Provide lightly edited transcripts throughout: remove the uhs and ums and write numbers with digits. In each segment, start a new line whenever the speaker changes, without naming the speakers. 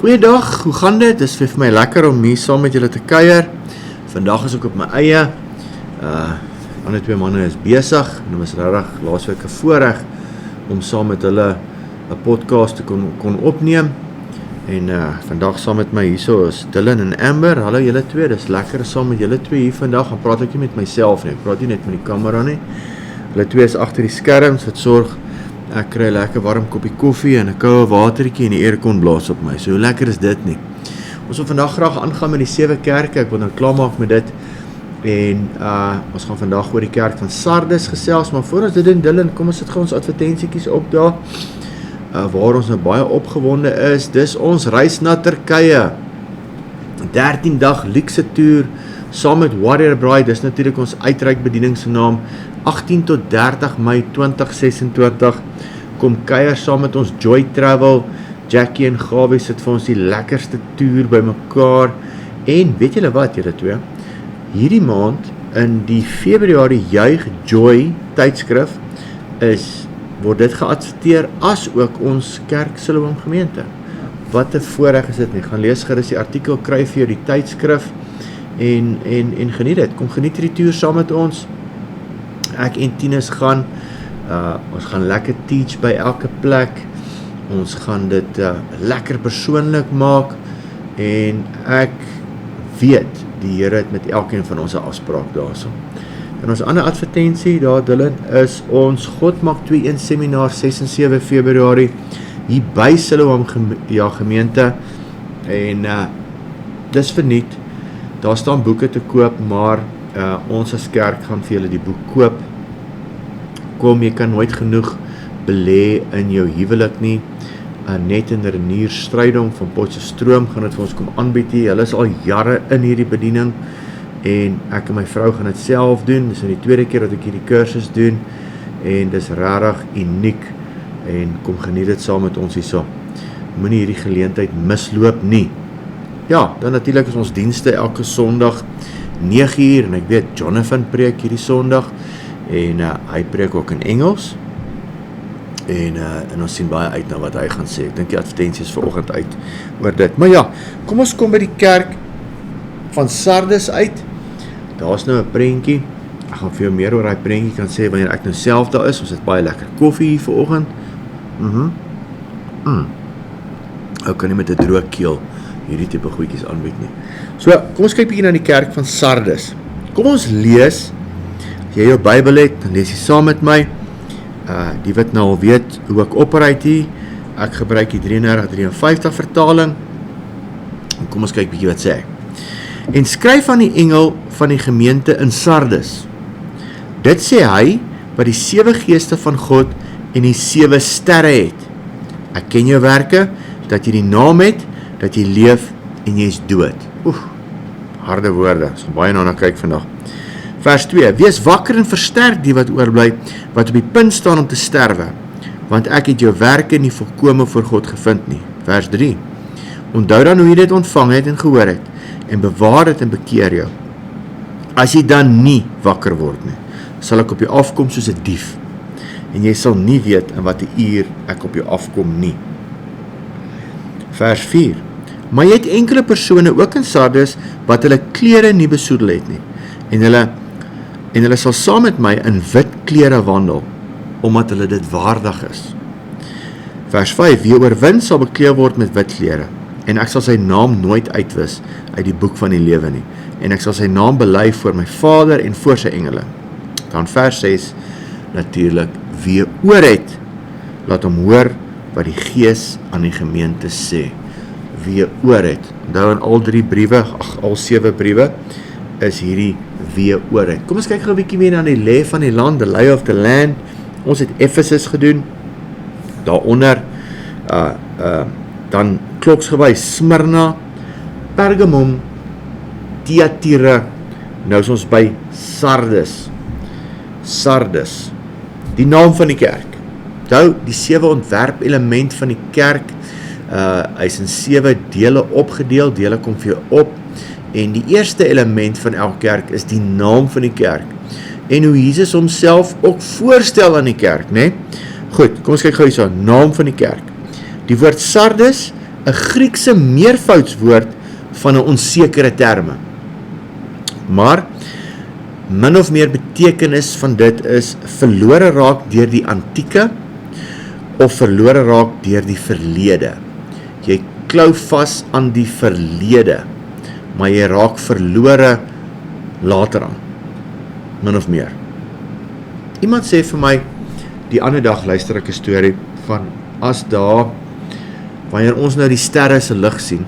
Goeiedag, hoe gaan dit? Dit is vir my lekker om hier saam met julle te kuier. Vandag is ek op my eie. Ander twee manne is besig en dit was regtig laasweek 'n voorreg om saam met hulle 'n podcast te kon opneem. En vandag saam met my hierso is Dylan en Amber. Hallo julle twee, dis lekker saam met julle twee hier vandag. Dan praat ek nie met myself nie, ek praat nie net met die kamera nie. Hulle twee is agter die skerms wat sorg ek kry 'n lekker warm koppie koffie en 'n koue watertjie en die aircon blaas op my. So hoe lekker is dit nie? Ons wil vandag graag aangaan met die 7 kerke. Ek wil nou klaarmaak met dit. En ons gaan vandag oor die kerk van Sardes gesels, maar voor ons dit doen, Dylan, kom ons sit gou ons advertensietjies op daar. Waar ons nou baie opgewonde is, dis ons reis na Turkye. 13 dag luxe toer saam met Warrior Bride, dis natuurlik ons uitreik bediening se naam. 18 tot 30 Mei 2026 kom kuier saam met ons Joy Travel. Jackie en Gawie sit vir ons die lekkerste toer bymekaar. En weet julle wat julle twee? Hierdie maand in die Februarie Juig Joy tydskrif word dit geadverteer as ook ons Kerk Siloam gemeente. Wat 'n voorreg is dit nie. Gaan lees gerus die artikel, kry vir jou die tydskrif en geniet dit. Kom geniet hierdie toer saam met ons. Ek en Tinus gaan ons gaan lekker teach by elke plek. Ons gaan dit lekker persoonlik maak en ek weet die Here het met elkeen van ons 'n afspraak daarso. En ons ander advertensie daar Dylan is ons God maak 2-1 seminar 6 en 7 Februarie hier by Siloam gemeente en dis verniet. Daar staan boeke te koop, maar ons as kerk gaan vir julle die boek koop. Kom, jy kan nooit genoeg belê in jou huwelik nie. Net in Renier Strydom van Potchefstroom gaan dit vir ons kom aanbied hier. Hulle is al jare in hierdie bediening en ek en my vrou gaan dit self doen. Dis nou die tweede keer dat ek hierdie kursus doen en dis regtig uniek en kom geniet dit saam met ons hierso. Moenie hierdie geleentheid misloop nie. Ja, dan natuurlik is ons dienste elke Sondag 9uur en ek weet Jonathan preek hierdie Sondag en hy preek ook in Engels. En ons sien baie uit na wat hy gaan sê. Ek dink die advertensie is vanoggend uit oor dit. Maar ja, kom ons kom by die kerk van Sardes uit. Daar's nou 'n prentjie. Ek gaan vir jou meer oor daai prentjie kan sê wanneer ek nou self daar is. Ons het baie lekker koffie hier vanoggend. Ek kan nie met 'n droë keel hierdie tipe goedjies aanbied nie. So, kom ons kyk bietjie na die kerk van Sardes. Kom ons lees. As jy jou Bybel het, dan lees jy saam met my. Die wat nou al weet hoe ek operate hier, ek gebruik die 33-53 vertaling, en kom ons kyk bietjie wat sê. En skryf aan die engel van die gemeente in Sardes. Dit sê hy, wat die 7 geeste van God en die 7 sterre het. Ek ken jou werke, dat jy die naam het, dat jy leef en jy is dood. Harde woorde, ons gaan baie na kyk vandag. Vers 2, wees wakker en versterk die wat oorbly, wat op die punt staan om te sterwe, want ek het jou werke nie volkome voor God gevind nie. Vers 3, onthou dan hoe jy dit ontvang het en gehoor het, en bewaar dit en bekeer jou. As jy dan nie wakker word nie, sal ek op jou afkom soos 'n dief, en jy sal nie weet in watter uur ek op jou afkom nie. Vers 4, maar jy het enkele persone ook in Sardes, wat hulle klere nie besoedel het nie, en hulle sal saam met my in wit klere wandel, omdat hulle dit waardig is. Vers 5, wie oorwin sal bekleed word met wit klere, en ek sal sy naam nooit uitwis uit die boek van die lewe nie, en ek sal sy naam bely voor my Vader en voor sy engele. Dan vers 6, natuurlik, wie oor het, laat hom hoor wat die Gees aan die gemeente sê. Wie oor het, nou in al 3 briewe, al 7 briewe, is hierdie wie oor het. Kom ons kyk gou 'n bietjie meer na die lê van die land, the lay of the land. Ons het Ephesus gedoen, daaronder, dan kloksgewys Smyrna, Pergamum, Thyatira, nou is ons by Sardes. Sardes, die naam van die kerk. Nou, die 7 ontwerp element van die kerk, hy is in 7 dele opgedeel, dele kom vir jou op, en die eerste element van elke kerk is die naam van die kerk, en hoe Jesus homself ook voorstel aan die kerk, né? Goed, kom ons kyk gou hierso, naam van die kerk. Die woord Sardes 'n Griekse meervoudswoord van 'n onsekere terme. Maar min of meer betekenis van dit is verlore raak deur die antieke of verlore raak deur die verlede. Jy klou vas aan die verlede, maar jy raak verlore later aan. Min of meer. Iemand sê vir my, die ander dag luister ek 'n storie van as daar, wanneer ons nou die sterre se lig sien,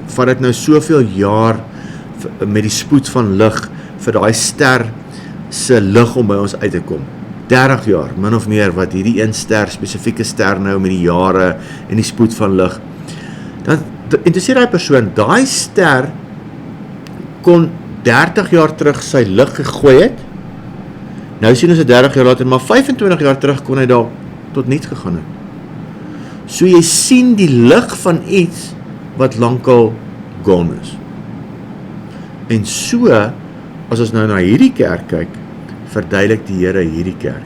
vat dit nou soveel jaar met die spoed van lig vir daai ster se lig om by ons uit te kom. 30 jaar, min of meer, wat hierdie een ster, spesifieke ster nou met die jare en die spoed van lig. Dan interesseer daai persoon, daai ster kon 30 jaar terug sy lig gegooi het. Nou sien ons dit 30 jaar later, maar 25 jaar terug kon hy daar tot niets gegaan het. So jy sien die lig van iets wat lankal gone is. En so, as ons nou na hierdie kerk kyk, verduidelik die Here hierdie kerk.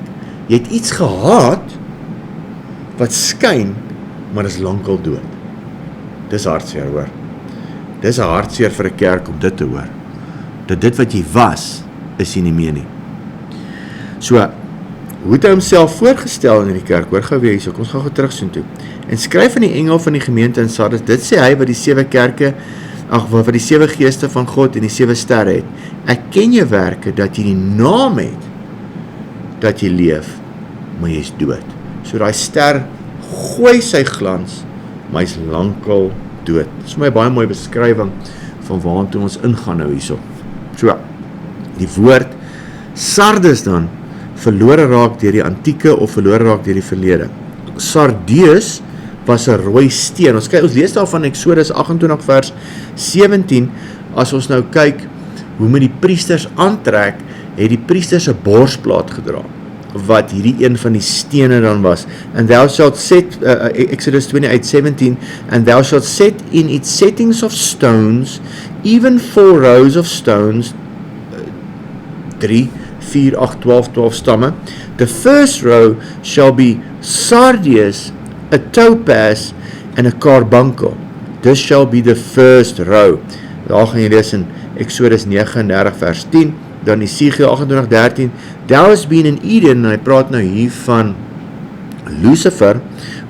Jy het iets gehad wat skyn, maar is lankal dood. Dis hartseer, hoor. Dis 'n hartseer vir 'n kerk om dit te hoor. Dat dit wat jy was, is jy nie meer nie. So, hoe het hy homself voorgestel in die kerk? Hoor gou weer hierso, kom ons gaan gou terug soheen toe. En skryf aan die engel van die gemeente in Sardes, dit sê hy wat die 7 kerke, wat die 7 geeste van God en die 7 sterre het. Ek ken jou werke, dat jy die naam het, dat jy leef, maar jy is dood. So die ster gooi sy glans, maar hy is lankal dood. Dit is vir my baie mooi beskrywing van waartoe ons ingaan nou hierso. So, die woord Sardes dan, verlore raak deur die antieke of verlore raak deur die verlede. Sardeus was 'n rooi steen. Ons lees daarvan Eksodus 28 vers 17, as ons nou kyk hoe met die priesters aantrek, het die priesters 'n borsplaat gedra, wat hierdie een van die stene dan was. And thou shalt set, Exodus 28:17, and thou shalt set in its settings of stones, even 4 rows of stones, 3, 4, 8, 12 stamme. The first row shall be sardius, a topaz, and a carbuncle. This shall be the first row. Daar gaan jy lees in Exodus 39 vers 10, dan Esegiel 28:13, thou hast been in Eden, en hy praat nou hier van Lucifer,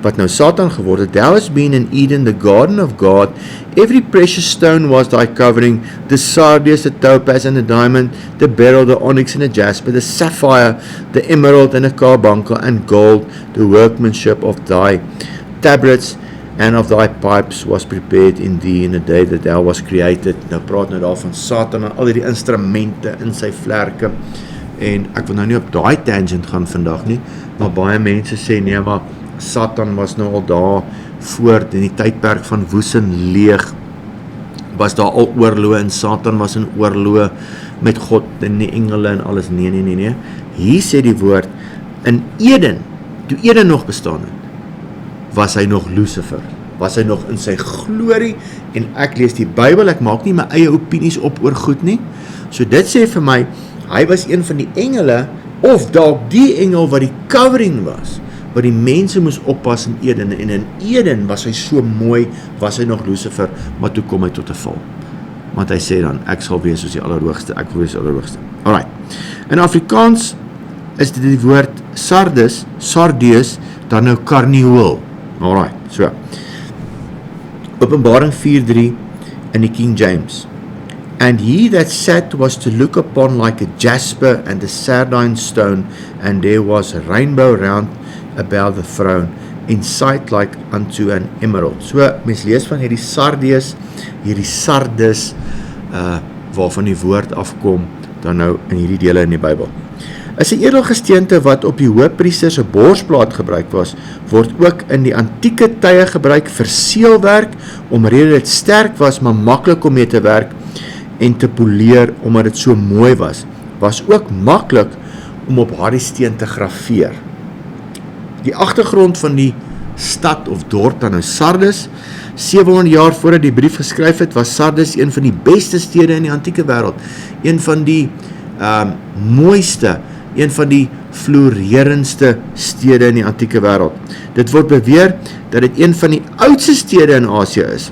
wat nou Satan geword het. Thou hast been in Eden, the garden of God. Every precious stone was thy covering, the sardius, the topaz, and the diamond, the beryl, the onyx, and the jasper, the sapphire, the emerald, and the carbuncle, and gold. The workmanship of thy tabrets and of thy pipes was prepared in thee in the day that thou was created. Nou praat nou daar van Satan en al die instrumente in sy vlerke. En ek wil nou nie op daai tangent gaan vandag nie, maar baie mense sê nee, maar Satan was nou al daar voort in die tydperk van woes en leeg, was daar al oorloë en Satan was in oorloë met God en die engele en alles. Nee. Hier sê die woord, in Eden, toe Eden nog bestaan het, was hy nog Lucifer, was hy nog in sy glorie, en ek lees die Bybel, ek maak nie my eie opinies op oor goed nie, so dit sê vir my, hy was een van die engele, of dalk die engel wat die covering was, wat die mense moes oppas in Eden, en in Eden was hy so mooi, was hy nog Lucifer, maar toe kom hy tot 'n val, want hy sê dan, ek sal wees soos die Allerhoogste, ek wil wees die Allerhoogste. Alright, in Afrikaans is dit die woord Sardes, Sardeus, dan nou karnieul. Alright, so, Openbaring 4:3 in die King James, and he that sat was to look upon like a jasper and a sardine stone, and there was a rainbow round about the throne, in sight like unto an emerald. So, mens lees van hierdie Sardeus, hierdie Sardes, waarvan die woord afkom, dan nou in hierdie dele in die Bybel. Is 'n edelgesteente wat op die hoëpriester se borsplaat gebruik was, word ook in die antieke tye gebruik vir seelwerk, omrede dit sterk was, maar maklik om mee te werk en te poleer, omdat dit so mooi was. Was ook maklik om op daardie steen te grafeer. Die agtergrond van die stad of dorp dan nou Sardes, 700 jaar voordat die brief geskryf het, was Sardes een van die beste stede in die antieke wêreld, een van die mooiste, een van die floreerendste stede in die antieke wêreld. Dit word beweer dat dit een van die oudste stede in Asië is.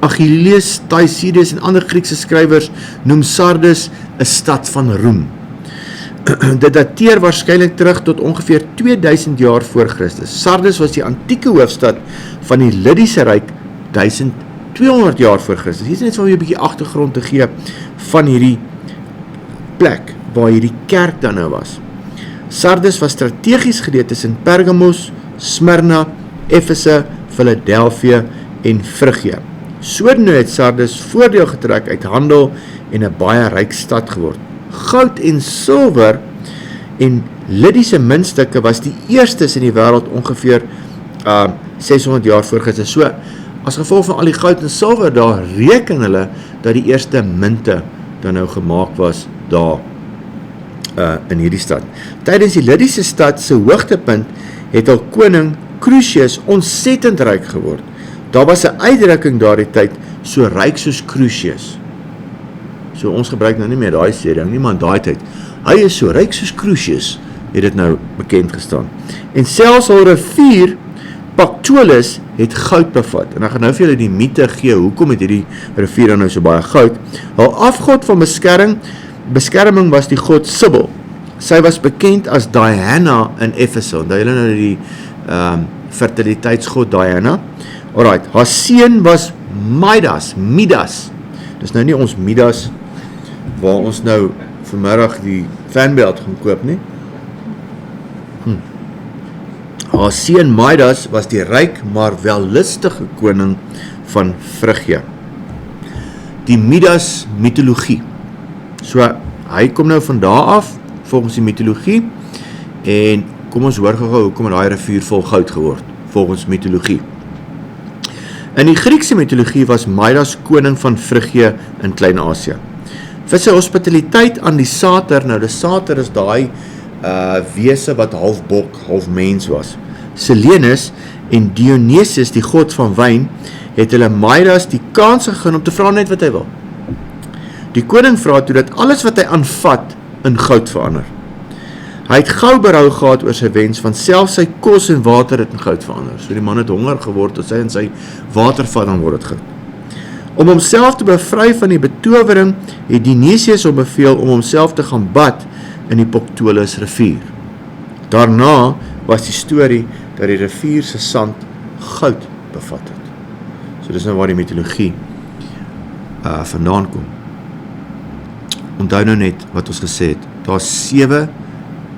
Achilles, Thucydides en ander Griekse skrywers noem Sardes 'n stad van roem. Dit dateer waarskynlik terug tot ongeveer 2000 jaar voor Christus. Sardes was die antieke hoofstad van die Lidiese ryk 1200 jaar voor Christus. Hier is net so 'n bietjie agtergrond te gee van hierdie plek waar hierdie kerk dan nou was. Sardes was strategies geleë tussen Pergamos, Smyrna, Efese, Philadelphia en Frigië. Sodoende het Sardes voordeel getrek uit handel en 'n baie ryk stad geword. Goud en silwer en Lidiese muntstukke was die eerstes in die wêreld ongeveer 600 jaar voor Christus. So, as gevolg van al die goud en silwer daar, reken hulle dat die eerste munte dan nou gemaak was daar in hierdie stad. Tydens die Lidiese stad se hoogtepunt het al koning Croesus ontsettend ryk geword. Daar was 'n uitdrukking daardie tyd, so ryk soos Croesus. So ons gebruik nou nie meer daai sêding nie, maar daai tyd. Hy is so ryk soos Croesus, het dit nou bekend gestaan. En selfs hul rivier Pactolus het goud bevat. En ek gaan nou vir julle die mite gee, hoekom het hierdie rivier dan nou so baie goud. Hul afgod van beskerming was die god Sibyl. Sy was bekend as Diana in Efese. Onthou julle nou die fertiliteitsgod Diana. Alright, haar seun was Midas. Dis nou nie ons Midas waar ons nou vanmiddag die fanbelt gaan koop nie. Haar seun Midas was die ryk maar wellustige koning van Frigië. Die Midas mitologie. So, hy kom nou van daar af, volgens die mitologie, en kom ons hoor gou hoekom het daai rivier vol goud geword, volgens mitologie. In die Griekse mitologie was Midas koning van Frigië in Klein-Asië. Vir sy hospitaliteit aan die sater, nou die sater is daai wese wat half bok, half mens was. Silenus en Dionysus, die god van wyn, het hulle Midas die kans gegee om te vra net wat hy wil. Die koning vra toe dat alles wat hy aanvat in goud verander. Hy het gou berou gehad oor sy wens, want selfs sy kos en water het in goud verander. So die man het honger geword, tot hy in sy water vat, dan word het goud. Om homself te bevry van die betowering, het Dionysius hom beveel om homself te gaan bad in die Pactolus rivier. Daarna was die storie dat die rivier se sand goud bevat het. So dis nou waar die mitologie vandaan kom. Onthou nou net wat ons gesê het, daar is 7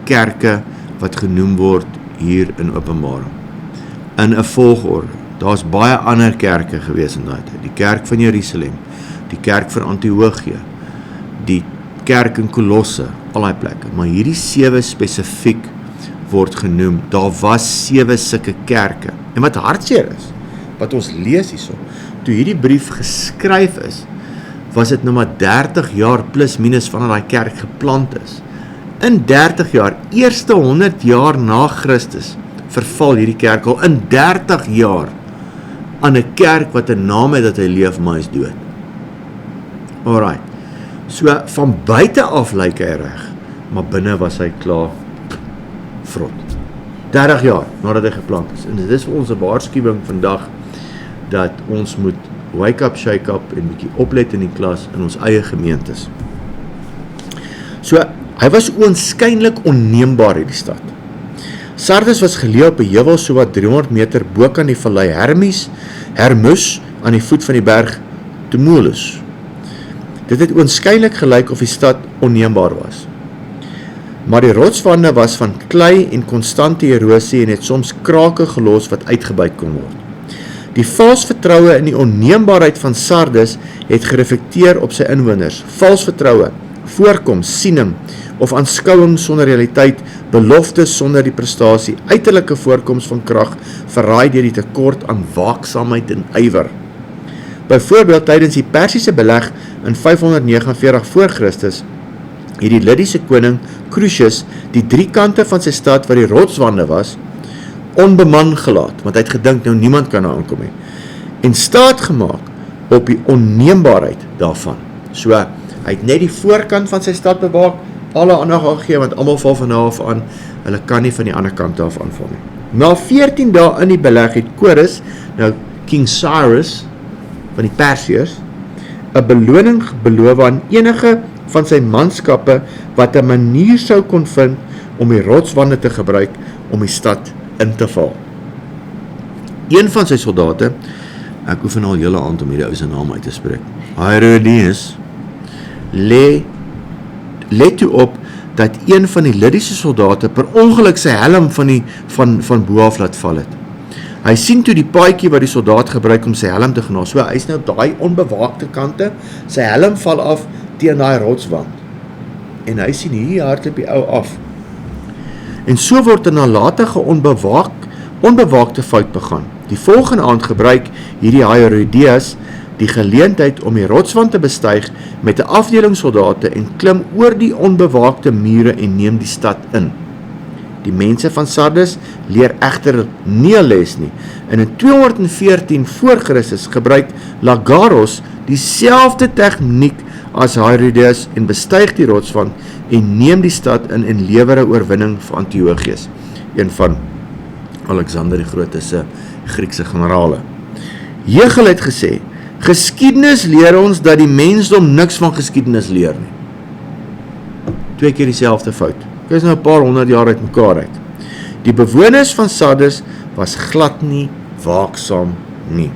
kerke wat genoem word hier in Openbaring. In 'n volgorde. Daar's baie ander kerke gewees in daai tyd. Die kerk van Jerusalem, die kerk van Antiochië, die kerk in Kolosse, al daai plekke. Maar hierdie 7 spesifiek word genoem. Daar was 7 sulke kerke. En wat hartseer is, wat ons lees hierso, toe hierdie brief geskryf is, was dit nou maar 30 jaar plus minus vanaf daai kerk geplant is. In 30 jaar, eerste 100 jaar na Christus, verval hierdie kerk al in 30 jaar aan 'n kerk wat 'n naam het dat hy leef, maar hy is dood. Alright, so van buite af lyk hy reg, maar binne was hy klaar vrot. 30 jaar nadat hy geplant is. En dit is vir ons 'n waarskuwing vandag, dat ons moet wake up, shake up en bietjie oplet in die klas in ons eie gemeentes. So, hy was oënskynlik onneembaar hierdie stad. Sardes was geleë op 'n heuwel so wat 300 meter bo kan die vallei Hermus aan die voet van die berg Tmolus. Dit het oënskynlik gelyk of die stad onneembaar was. Maar die rotswande was van klei en konstante erosie en het soms krake gelos wat uitgebuit kon word. Die vals vertroue in die onneembaarheid van Sardes het gereflekteer op sy inwoners. Vals vertroue, voorkoms, siening of aanskouing sonder realiteit, beloftes sonder die prestasie, uiterlike voorkoms van krag, verraai deur die tekort aan waaksaamheid en ywer. Byvoorbeeld tydens die Persiese beleg in 549 voor Christus, het die Lidiese koning Croesus die 3 kante van sy stad waar die rotswande was, onbeman gelaat, want hy het gedink nou niemand kan daar aankom nie, en staat gemaak op die onneembaarheid daarvan. So, hy het net die voorkant van sy stad bewaak alle aandag gegee, want almal val van daar af aan, hulle kan nie van die ander kant af aanval nie. Na 14 dae in die beleg het Kores, nou King Cyrus van die Persiërs, 'n beloning beloof aan enige van sy manskappe wat 'n manier sou kon vind om die rotswande te gebruik om die stad in te val. Een van sy soldate, ek oefen al hele aand om hierdie ou se naam uit te spreek, Hierodias, let toe op dat een van die Lydiese soldate per ongeluk sy helm van bo af laat val het. Hy sien toe die paadjie wat die soldaat gebruik om sy helm te genaas. So hy is nou op daai onbewaakte kante, sy helm val af teen daai rotswand. En hy sien hier hardloop die ou af. En so word 'n nalatige onbewaakte fout begaan. Die volgende aand gebruik hierdie Hierodias die geleentheid om die rotswand te bestyg met 'n afdeling soldate en klim oor die onbewaakte mure en neem die stad in. Die mense van Sardes leer egter nie 'n les nie. En in 214 voor Christus gebruik Lagaros dieselfde tegniek as Hierodias en bestyg die rotswand en neem die stad in en lewer 'n oorwinning vir Antiochus, een van Alexander die Grote se Griekse generale. Hegel het gesê, geskiedenis leer ons dat die mensdom niks van geskiedenis leer nie. 2 keer dieselfde fout. Dit is nou 'n paar 100 jaar uit mekaar uit. Die bewoners van Sardes was glad nie waaksaam nie.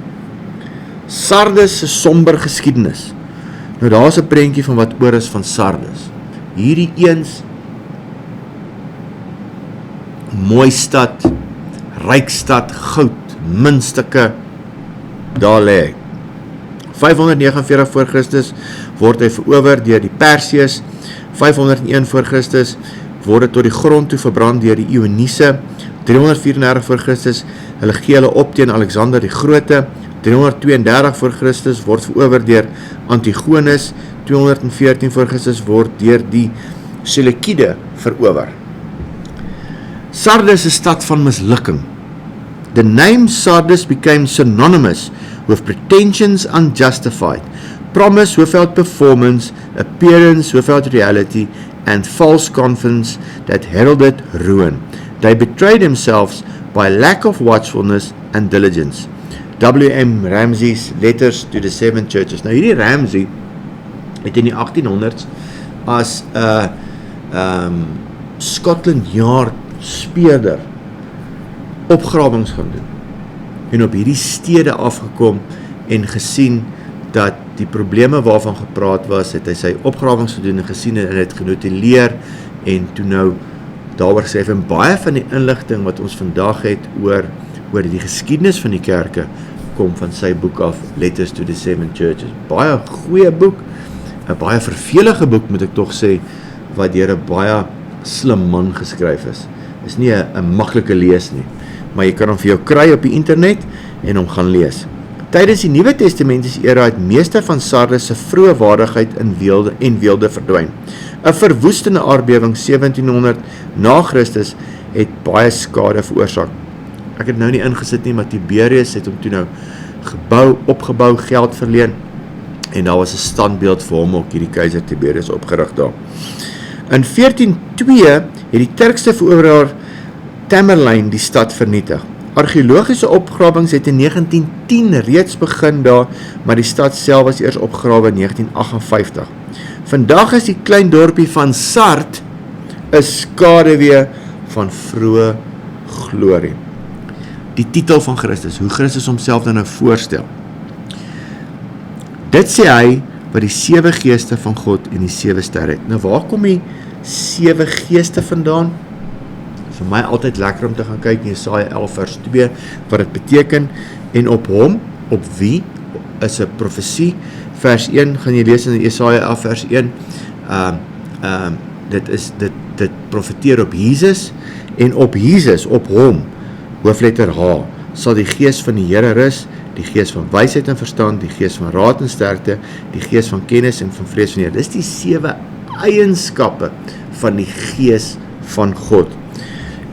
Sardes se somber geskiedenis. Nou daar is 'n prentjie van wat oor is van Sardes. Hierdie eens mooi stad, ryk stad, goud, muntstukke, daar lê. 549 voor Christus word hy verower deur die Persiërs. 501 voor Christus word dit tot die grond toe verbrand deur die Ioniese. 334 voor Christus, hulle gee hulle op teen Alexander die Grote. 332 voor Christus word verower deur Antigonus. 214 voor Christus word deur die Seleukide verower. Sardes is 'n stad van mislukking. The name Sardes became synonymous with pretensions unjustified, promise without performance, appearance without reality, and false confidence that heralded ruin. They betrayed themselves by lack of watchfulness and diligence. W.M. Ramsey's Letters to the Seven Churches. Nou hierdie Ramsey het in die 1800s as 'n Scotland Yard speurder opgrawings gaan doen en op hierdie stede afgekom en gesien dat die probleme waarvan gepraat was, het hy sy opgrawings gedoen en gesien en het genotuleer en toe nou daaroor gesê en baie van die inligting wat ons vandag het oor die geskiedenis van die kerke kom van sy boek af, Letters to the Seven Churches. Baie goeie boek, 'n baie vervelige boek moet ek tog sê, wat deur 'n baie slim man geskryf is. Is nie 'n maklike lees nie, maar jy kan hom vir jou kry op die internet en hom gaan lees. Tydens die Nuwe Testamentiese era het meeste van Sardes se vroeë waardigheid in weelde verdwyn. 'n verwoestende aardbewing 1700 na Christus het baie skade veroorsaak. Ek het nou nie ingesit nie, maar Tiberius het hom toe nou opgebou, geld verleen en daar was 'n standbeeld vir hom ook, hierdie keiser Tiberius opgerig daar. In 1402 het die Turkse veroveraar Tamerlane die stad vernietig. Argeologiese opgrawings het in 1910 reeds begin daar, maar die stad self was eers opgegrawe in 1958. Vandag is die klein dorpie van Sard 'n skaduwee van vroeë glorie. Die titel van Christus, hoe Christus homself dan nou voorstel. Dit sê hy wat die 7 geeste van God en die 7 sterre het. Nou waar kom die 7 geeste vandaan? Vir my altyd lekker om te gaan kyk in Jesaja 11 vers 2, wat dit beteken, en op hom, op wie, is 'n profesie. Vers 1, gaan jy lees in Jesaja 11 vers 1, dit profeteer op Jesus, en op Jesus, op hom, hoofletter H, sal die gees van die Here rus, die gees van wysheid en verstand, die gees van raad en sterkte, die gees van kennis en van vrees van die Here. Dis die 7 eienskappe van die gees van God.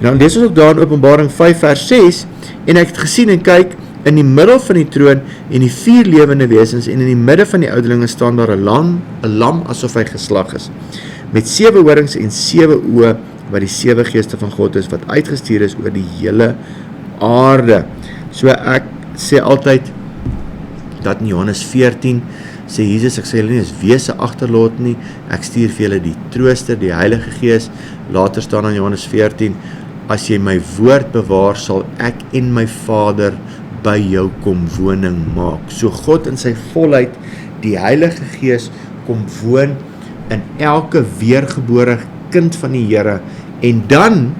Nou lees ons ook daar in Openbaring 5 vers 6, en ek het gesien en kyk, in die middel van die troon en die 4 lewende wesens, en in die midde van die ouderlinge staan daar 'n lam asof hy geslag is. met 7 horings en 7 oë, wat die 7 geeste van God is, wat uitgestuur is oor die hele aarde. So ek sê altyd, dat in Johannes 14, sê Jesus, ek sê julle nie as wese agterlaat nie, ek stuur vir julle die trooster, die Heilige Gees. Later staan in Johannes 14, as jy my woord bewaar, sal ek en my Vader by jou kom woning maak. So God in sy volheid, die Heilige Gees, kom woon in elke weergebore kind van die Here, en dan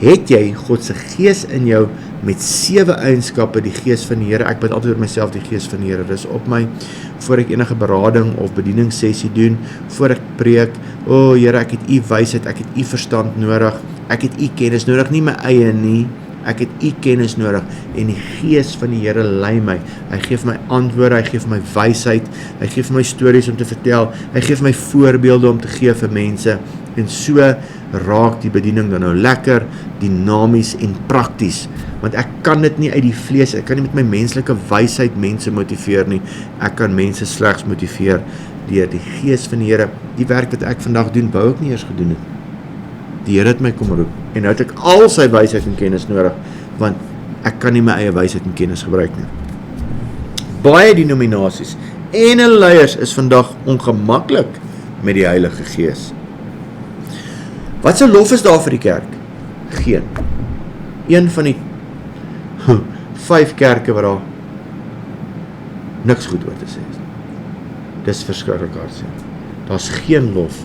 het jy God se Gees in jou met 7 eienskappe, die Gees van die Here. Ek bid altyd oor myself die Gees van die Here. Dis op my, voor ek enige berading of bedieningssessie doen, voor ek preek, o Here, ek het u wysheid, ek het u verstand nodig, ek het u kennis nodig, nie my eie nie, ek het u kennis nodig, en die Gees van die Here lei my. Hy gee vir my antwoorde, hy gee vir my wysheid, hy gee vir my stories om te vertel, hy gee vir my voorbeelde om te gee vir mense, en so raak die bediening dan nou lekker, dinamies en prakties, want ek kan dit nie uit die vlees, ek kan nie met my menslike wysheid mense motiveer nie, ek kan mense slegs motiveer deur die Gees van die Here. Die werk wat ek vandag doen, wou ek nie eers gedoen het. Die Here het my kom roep, en nou het ek al sy wysheid en kennis nodig, want ek kan nie my eie wysheid en kennis gebruik nie. Baie denominasies en hulle leiers is vandag ongemaklik met die Heilige Gees. Wat se lof is daar vir die kerk? Geen. Een van die 5 kerke wat daar niks goed oor te sê is. Dis verskriklik hartseer. Daar's geen lof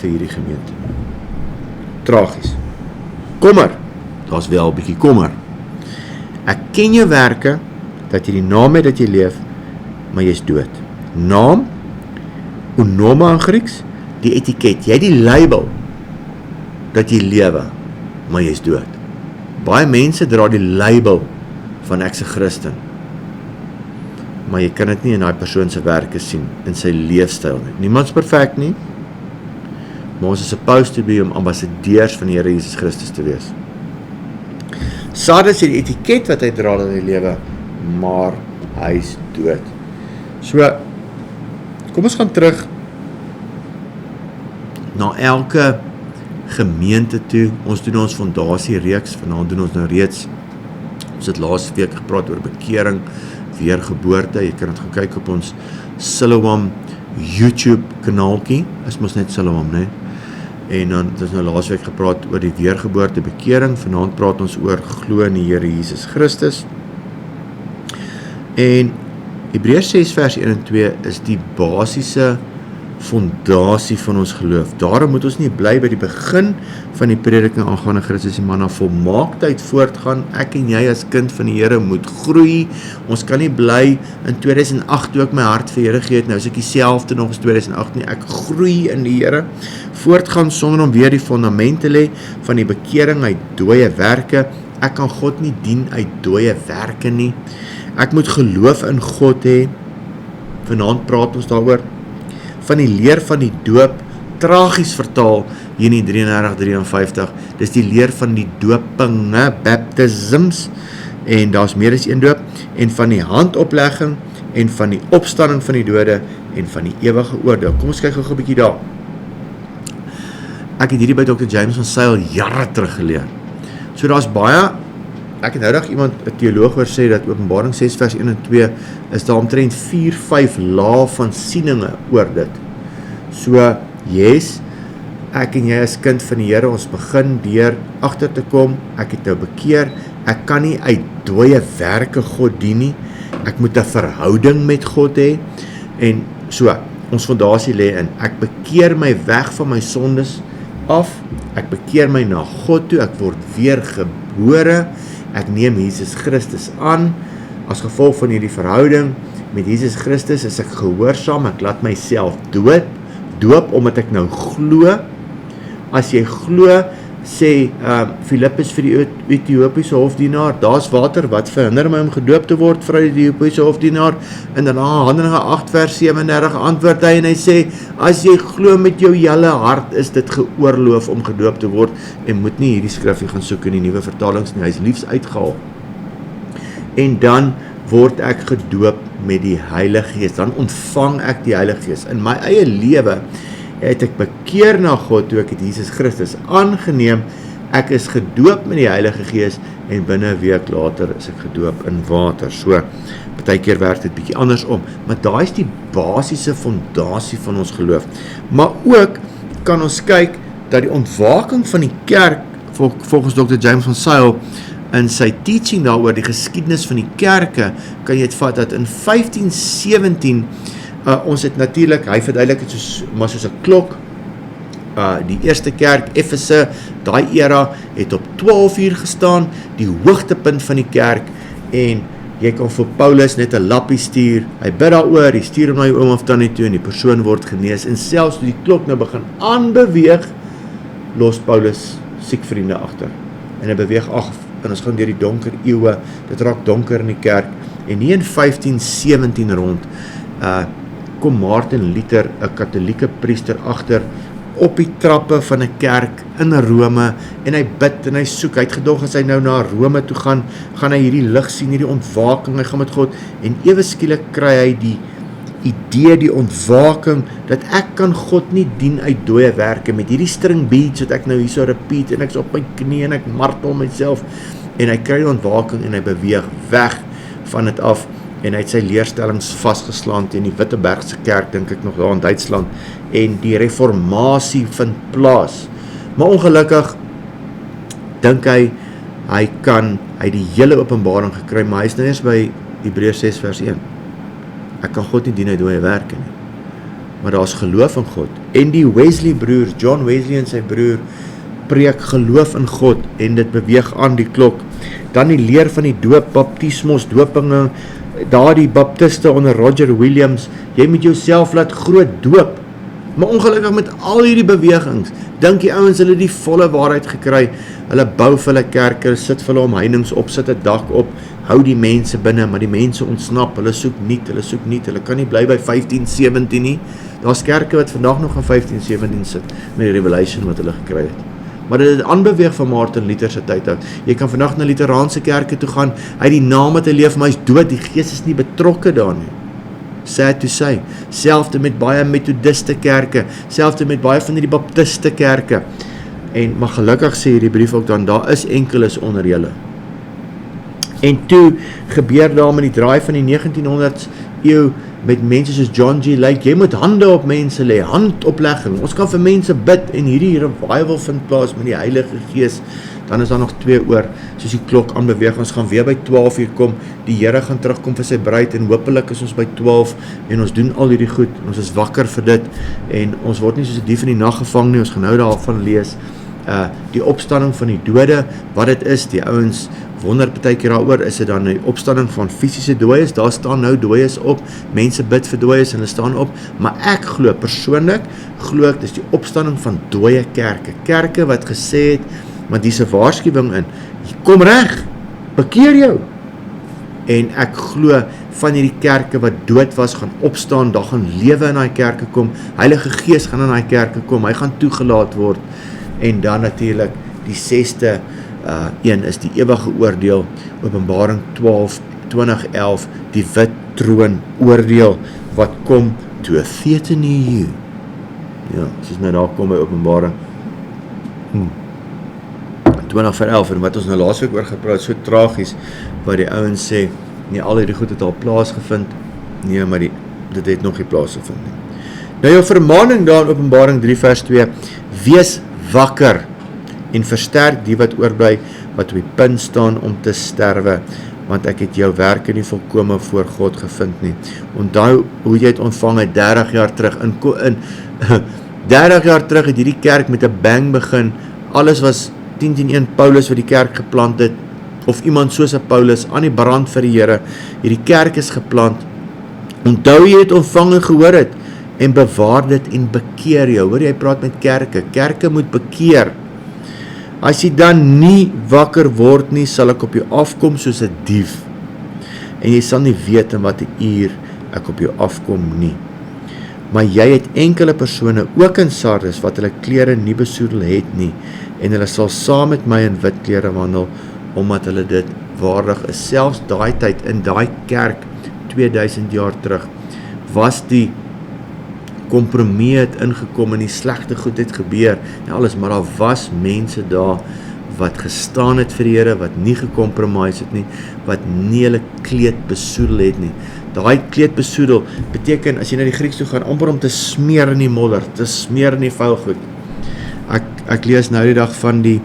vir hierdie gemeente. Tragies. Kommer. Daar's wel 'n bietjie kommer. Ek ken jou werke, dat jy die naam het dat jy leef, maar jy's dood. Naam, onoma in Grieks, die etiket, jy die label dat jy lewe, maar jy's dood. Baie mense dra die label van ek's 'n Christen, maar jy kan dit nie in daai persoon se werke sien, in sy leefstyl nie. Niemand's perfek nie, maar ons is supposed to be om ambassadeurs van die Here Jesus Christus te wees. Sardes het die etiket wat hy dra in die lewe, maar hy's dood. So, kom ons gaan terug na elke gemeente toe. Ons doen ons fondasie reeks, vanaand doen ons nou reeds, ons het laas week gepraat oor bekering, weergeboorte. Jy kan dit gaan kyk op ons Siloam YouTube kanaaltjie, is mos net Siloam, né? En dan het ons nou laas week gepraat oor die weergeboorte, bekering. Vanaand praat ons oor glo in die Here Jesus Christus. En Hebreërs 6 vers 1 en 2 is die basiese fondasie van ons geloof. Daarom moet ons nie bly by die begin van die prediking aangaande Christus, maar na volmaaktheid voortgaan. Ek en jy as kind van die Here moet groei. Ons kan nie bly in 2008 toe ek my hart vir Here gegee het, nou is ek dieselfde nog as 2008 nie. Ek groei in die Here. Voortgaan sonder om weer die fondament te lê van die bekering uit dooie werke. Ek kan God nie dien uit dooie werke nie. Ek moet geloof in God hê. Vanaand praat ons daaroor. Van die leer van die doop, tragies vertaal hier in 33-53, dis die leer van die doopinge, baptisms, en daar's meer as een doop, en van die handoplegging, en van die opstanding van die dode, en van die ewige oordeel. Kom ons kyk gou 'n bietjie daar. Ek het hierdie by Dr. James van Sail jare terug geleer. So daar's baie, ek het nou dag iemand, 'n teoloog hoor sê, dat Openbaring 6 vers 1 en 2, is daar omtrent 4-5 lae van sieninge oor dit. So, yes, ek en jy as kind van die Here, ons begin deur agter te kom, ek het nou bekeer, ek kan nie uit dooie werke God dien nie, ek moet 'n verhouding met God hê, en so, ons fondasie lê in, ek bekeer my weg van my sondes af, ek bekeer my na God toe, ek word weer gebore, ek neem Jesus Christus aan, as gevolg van hierdie verhouding met Jesus Christus is ek gehoorsaam, ek laat myself doop, omdat ek nou glo. As jy glo, sê Filippus vir die Ethiopiese hofdienaar, daar's water, wat verhinder my om gedoop te word, vir die Ethiopiese hofdienaar, en dan Handelinge 8 vers 37 antwoord hy, en hy sê, as jy glo met jou hele hart, is dit geoorloof om gedoop te word, en moet nie hierdie skrifgie gaan soek in die nuwe vertalings nie, hy is liefs uitgehaal. En dan word ek gedoop met die Heilige Gees, dan ontvang ek die Heilige Gees. In my eie lewe het ek bekeer na God toe ek het Jesus Christus aangeneem, ek is gedoop met die Heilige Gees en binne 'n week later is ek gedoop in water. So, partykeer werk dit bietjie andersom, maar daai is die basiese fondasie van ons geloof. Maar ook kan ons kyk dat die ontwaking van die kerk, volgens Dr. James van Zyl, in sy teaching daaroor die geskiedenis van die kerke, kan jy het vat dat in 1517, ons het natuurlik, hy verduidelik het soos 'n klok, die eerste kerk, Efese, daai era, het op 12 uur gestaan, die hoogtepunt van die kerk, en jy kan vir Paulus net 'n lappie stuur, hy bid daaroor, hy stuur hom na jou oom of tannie toe, en die persoon word genees, en selfs toe die klok nou begin aanbeweeg, los Paulus siekvriende agter, en hy beweeg af, en ons gaan deur die donker eeue, dit raak donker in die kerk, en nie in 1517 rond, kom Martin Luther, 'n katholieke priester agter, op die trappe van 'n kerk in Rome, en hy bid en hy soek, hy het gedog as hy nou na Rome toe gaan hy hierdie lig sien, hierdie ontwaking, hy gaan met God, en ewe skielik kry hy die idee, die ontwaking, dat ek kan God nie dien uit dooie werke, met hierdie string beads, wat ek nou hier so repeat, en ek is op my knie, en ek martel myself, en hy kry die ontwaking, en hy beweeg weg van dit af, en hy het sy leerstellings vasgeslaan teen die Wittebergse kerk, dink ek nog daar in Duitsland, en die reformatie vind plaas. Maar ongelukkig, dink hy die hele openbaring gekry, maar hy is nou eers by Hebreërs 6 vers 1. Ek kan God nie dien uit dooie werke nie. Maar daar is geloof in God. En die Wesley broer, John Wesley en sy broer, preek geloof in God, en dit beweeg aan die klok. Dan die leer van die doop, baptismos, dopinge, daar die baptiste onder Roger Williams, jy moet jouself laat groot doop. Maar ongelukkig met al hierdie bewegings, dink die ouens hulle die volle waarheid gekry, hulle bou vir hulle kerke, sit vir hulle omheinings op, sit 'n dak op, hou die mense binne, maar die mense ontsnap, hulle soek niet, hulle kan nie bly by 1517 nie, daar's kerke wat vandag nog in 1517 sit, met die revelation wat hulle gekry het. Maar dit het aanbeweeg van Martin Luther se tyd uit. Jy kan vandag na Lutheraanse kerke toe gaan, hy het die naam wat hy leef, maar hy is dood, die gees is nie betrokke daar nie. Sad to say, selfde met baie methodiste kerke, selfde met baie van die baptiste kerke, maar gelukkig sê hierdie brief ook dan, daar is enkeles onder julle. En toe gebeur daar met die draai van die 1900s eeu, met mense soos John G. Lake, jy moet hande op mense lê, handoplegging, ons kan vir mense bid, en hierdie revival vind plaas met die Heilige Gees, dan is daar nog 2 oor, soos die klok aanbeweeg, ons gaan weer by 12 uur kom, die Here gaan terugkom vir sy bruid, en hopelik is ons by 12, en ons doen al hierdie goed, ons is wakker vir dit, en ons word nie soos 'n dief in die nag gevang nie, ons gaan nou daarvan lees, die opstanding van die dode, wat dit is, die ouens wonder partykeer daaroor, is dit dan die opstanding van fisiese dooies, daar staan nou dooies op, mense bid vir dooies en hulle staan op, maar ek glo, persoonlik, dit is die opstanding van dooie kerke wat gesê het, want dis 'n waarskuwing in, kom reg, bekeer jou, en ek glo, van hierdie kerke wat dood was, gaan opstaan, daar gaan lewe in daai kerke kom, Heilige Gees gaan in daai kerke kom, hy gaan toegelaat word, en dan natuurlik, die 6ste een is die ewige oordeel, Openbaring 12, 2011, die wit troon oordeel, wat kom to a theater near you. Ja, soos nou daar kom by Openbaring 20:11, en wat ons nou laasweek oor gepraat, so tragies, waar die ouens sê, nee, al hierdie goed het al plaasgevind, nee, maar dit het nog nie plaasgevind nie. Nou jou vermaning daar in Openbaring 3 vers 2, wees wakker, en versterk die wat oorbly, wat op die punt staan om te sterwe, want ek het jou werke nie volkome voor God gevind nie. Onthou hoe jy het ontvang het 30 jaar terug, 30 jaar terug het hierdie kerk met 'n bang begin, alles was 10:1 Paulus wat die kerk geplant het, of iemand soos 'n Paulus, aan die brand vir die Here, hierdie kerk is geplant, onthou jy het ontvang en gehoor het, en bewaar dit en bekeer jou, hoor jy praat met kerke moet bekeer, as jy dan nie wakker word nie, sal ek op jou afkom soos 'n dief, en jy sal nie weet in watter uur ek op jou afkom nie. Maar jy het enkele persone, ook in Sardes, wat hulle klere nie besoedel het nie, en hulle sal saam met my in wit klere wandel, omdat hulle dit waardig is. Selfs daai tyd, in daai kerk, 2000 jaar terug, was die kompromie het ingekom en die slegte goed het gebeur en alles, maar daar was mense daar wat gestaan het vir die Here, wat nie gecompromise het nie, wat nie hulle kleed besoedel het nie. Daai kleed besoedel beteken, as jy na die Grieks toe gaan, amper om te smeer in die modder, te smeer in die vuil goed. Ek lees nou die dag van die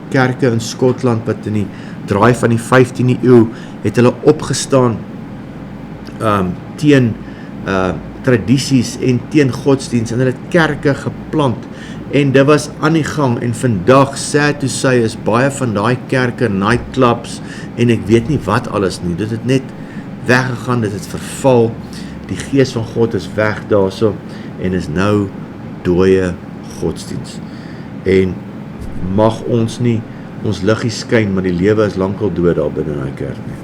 kerke in Skotland, wat in die draai van die 15de eeu, het hulle opgestaan teen tradisies en teen godsdienst, en hulle het kerke geplant, en dit was aan die gang, en vandag, sad to say, is baie van daai kerke, nightclubs, en ek weet nie wat alles nie, dit het net weggegaan, dit het verval, die gees van God is weg daarso, en is nou dooie godsdienst, en mag ons nie, ons liggie skyn, maar die lewe is lankal dood daar binne die kerk nie,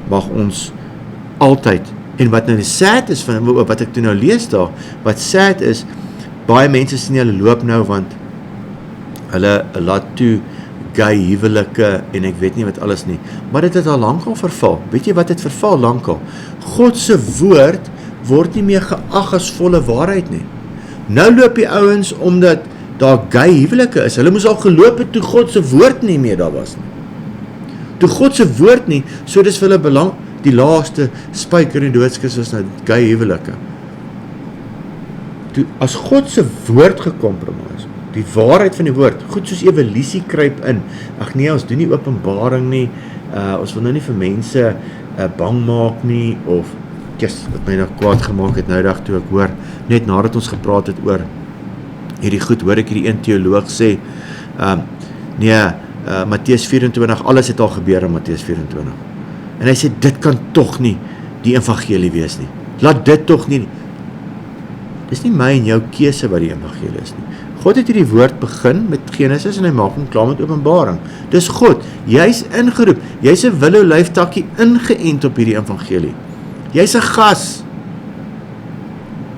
mag ons altyd, en wat nou die sad is, van wat ek toe nou lees daar, wat sad is, baie mense sien hulle loop nou, want hulle laat toe gay huwelike, en ek weet nie wat alles nie, maar dit het al lankal verval, weet jy wat het verval lankal? God se woord word nie meer geag as volle waarheid nie, nou loop die ouens, omdat daar gay huwelike is, hulle moes al geloop het toe God se woord nie meer daar was nie, toe God se woord nie, so dis vir hulle belang, die laaste spyker in die doodskis was nou gay huwelike, toe, as God se woord gecompromise, die waarheid van die woord, goed soos evolusie kruip in, ag nee, ons doen nie openbaring nie, ons wil nou nie vir mense bang maak nie, of, wat my nou kwaad gemaak het, nou dag toe ek hoor, net nadat ons gepraat het oor, hierdie goed, hoor ek hierdie een theoloog sê, Matteus 24, alles het al gebeur in Matteus 24, en hy sê, dit kan toch nie die evangelie wees nie, laat dit toch nie, dis nie my en jou keuse wat die evangelie is nie, God het hierdie woord begin met Genesis en hy maak hom klaar met openbaring, dis God, jy is ingeroep, jy is 'n willow leaf takkie ingeënt op hierdie evangelie, jy is 'n gas,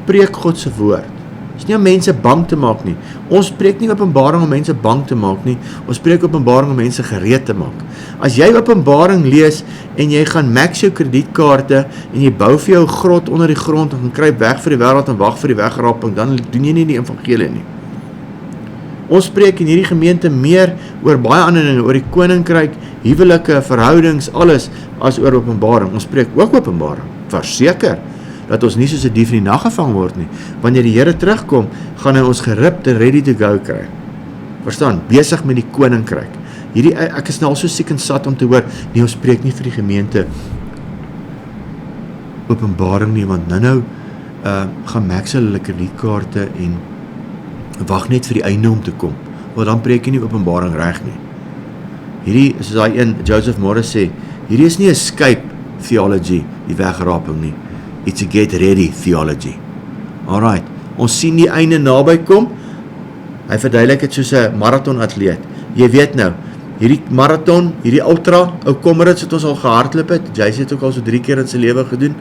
preek God se woord, is nie om mense bang te maak nie, ons preek nie openbaring om mense bang te maak nie, ons preek openbaring om mense gereed te maak, as jy openbaring lees, en jy gaan max jou kredietkaarte, en jy bou vir jou grot onder die grond, en gaan kruip weg vir die wêreld, en wag vir die wegraping, dan doen jy nie die evangelie nie, ons preek in hierdie gemeente meer, oor baie ander dinge, oor die koninkryk, huwelike, verhoudings, alles, as oor openbaring, ons preek ook openbaring, verseker, dat ons nie soos 'n dief in die nag gevang word nie. Wanneer die Here terugkom, gaan hy ons geript en ready to go kry. Verstaan, besig met die koninkryk. Ek is nou al so siek en sat om te hoor, nee, ons spreek nie vir die gemeente openbaring nie, want nou gaan max hulle kredietkaarte en wag net vir die einde om te kom, want dan preek jy nie openbaring reg nie. Hierdie, soos daai een, Joseph Morris sê, hierdie is nie 'n escape theology, die wegraping nie. It's a get ready theology. Alright, ons sien die einde naby kom, hy verduidelik het soos 'n marathonatleet, jy weet nou, hierdie marathon, hierdie ultra, ou Comrades het ons al gehardloop het, Jace het ook al so 3 keer in sy lewe gedoen,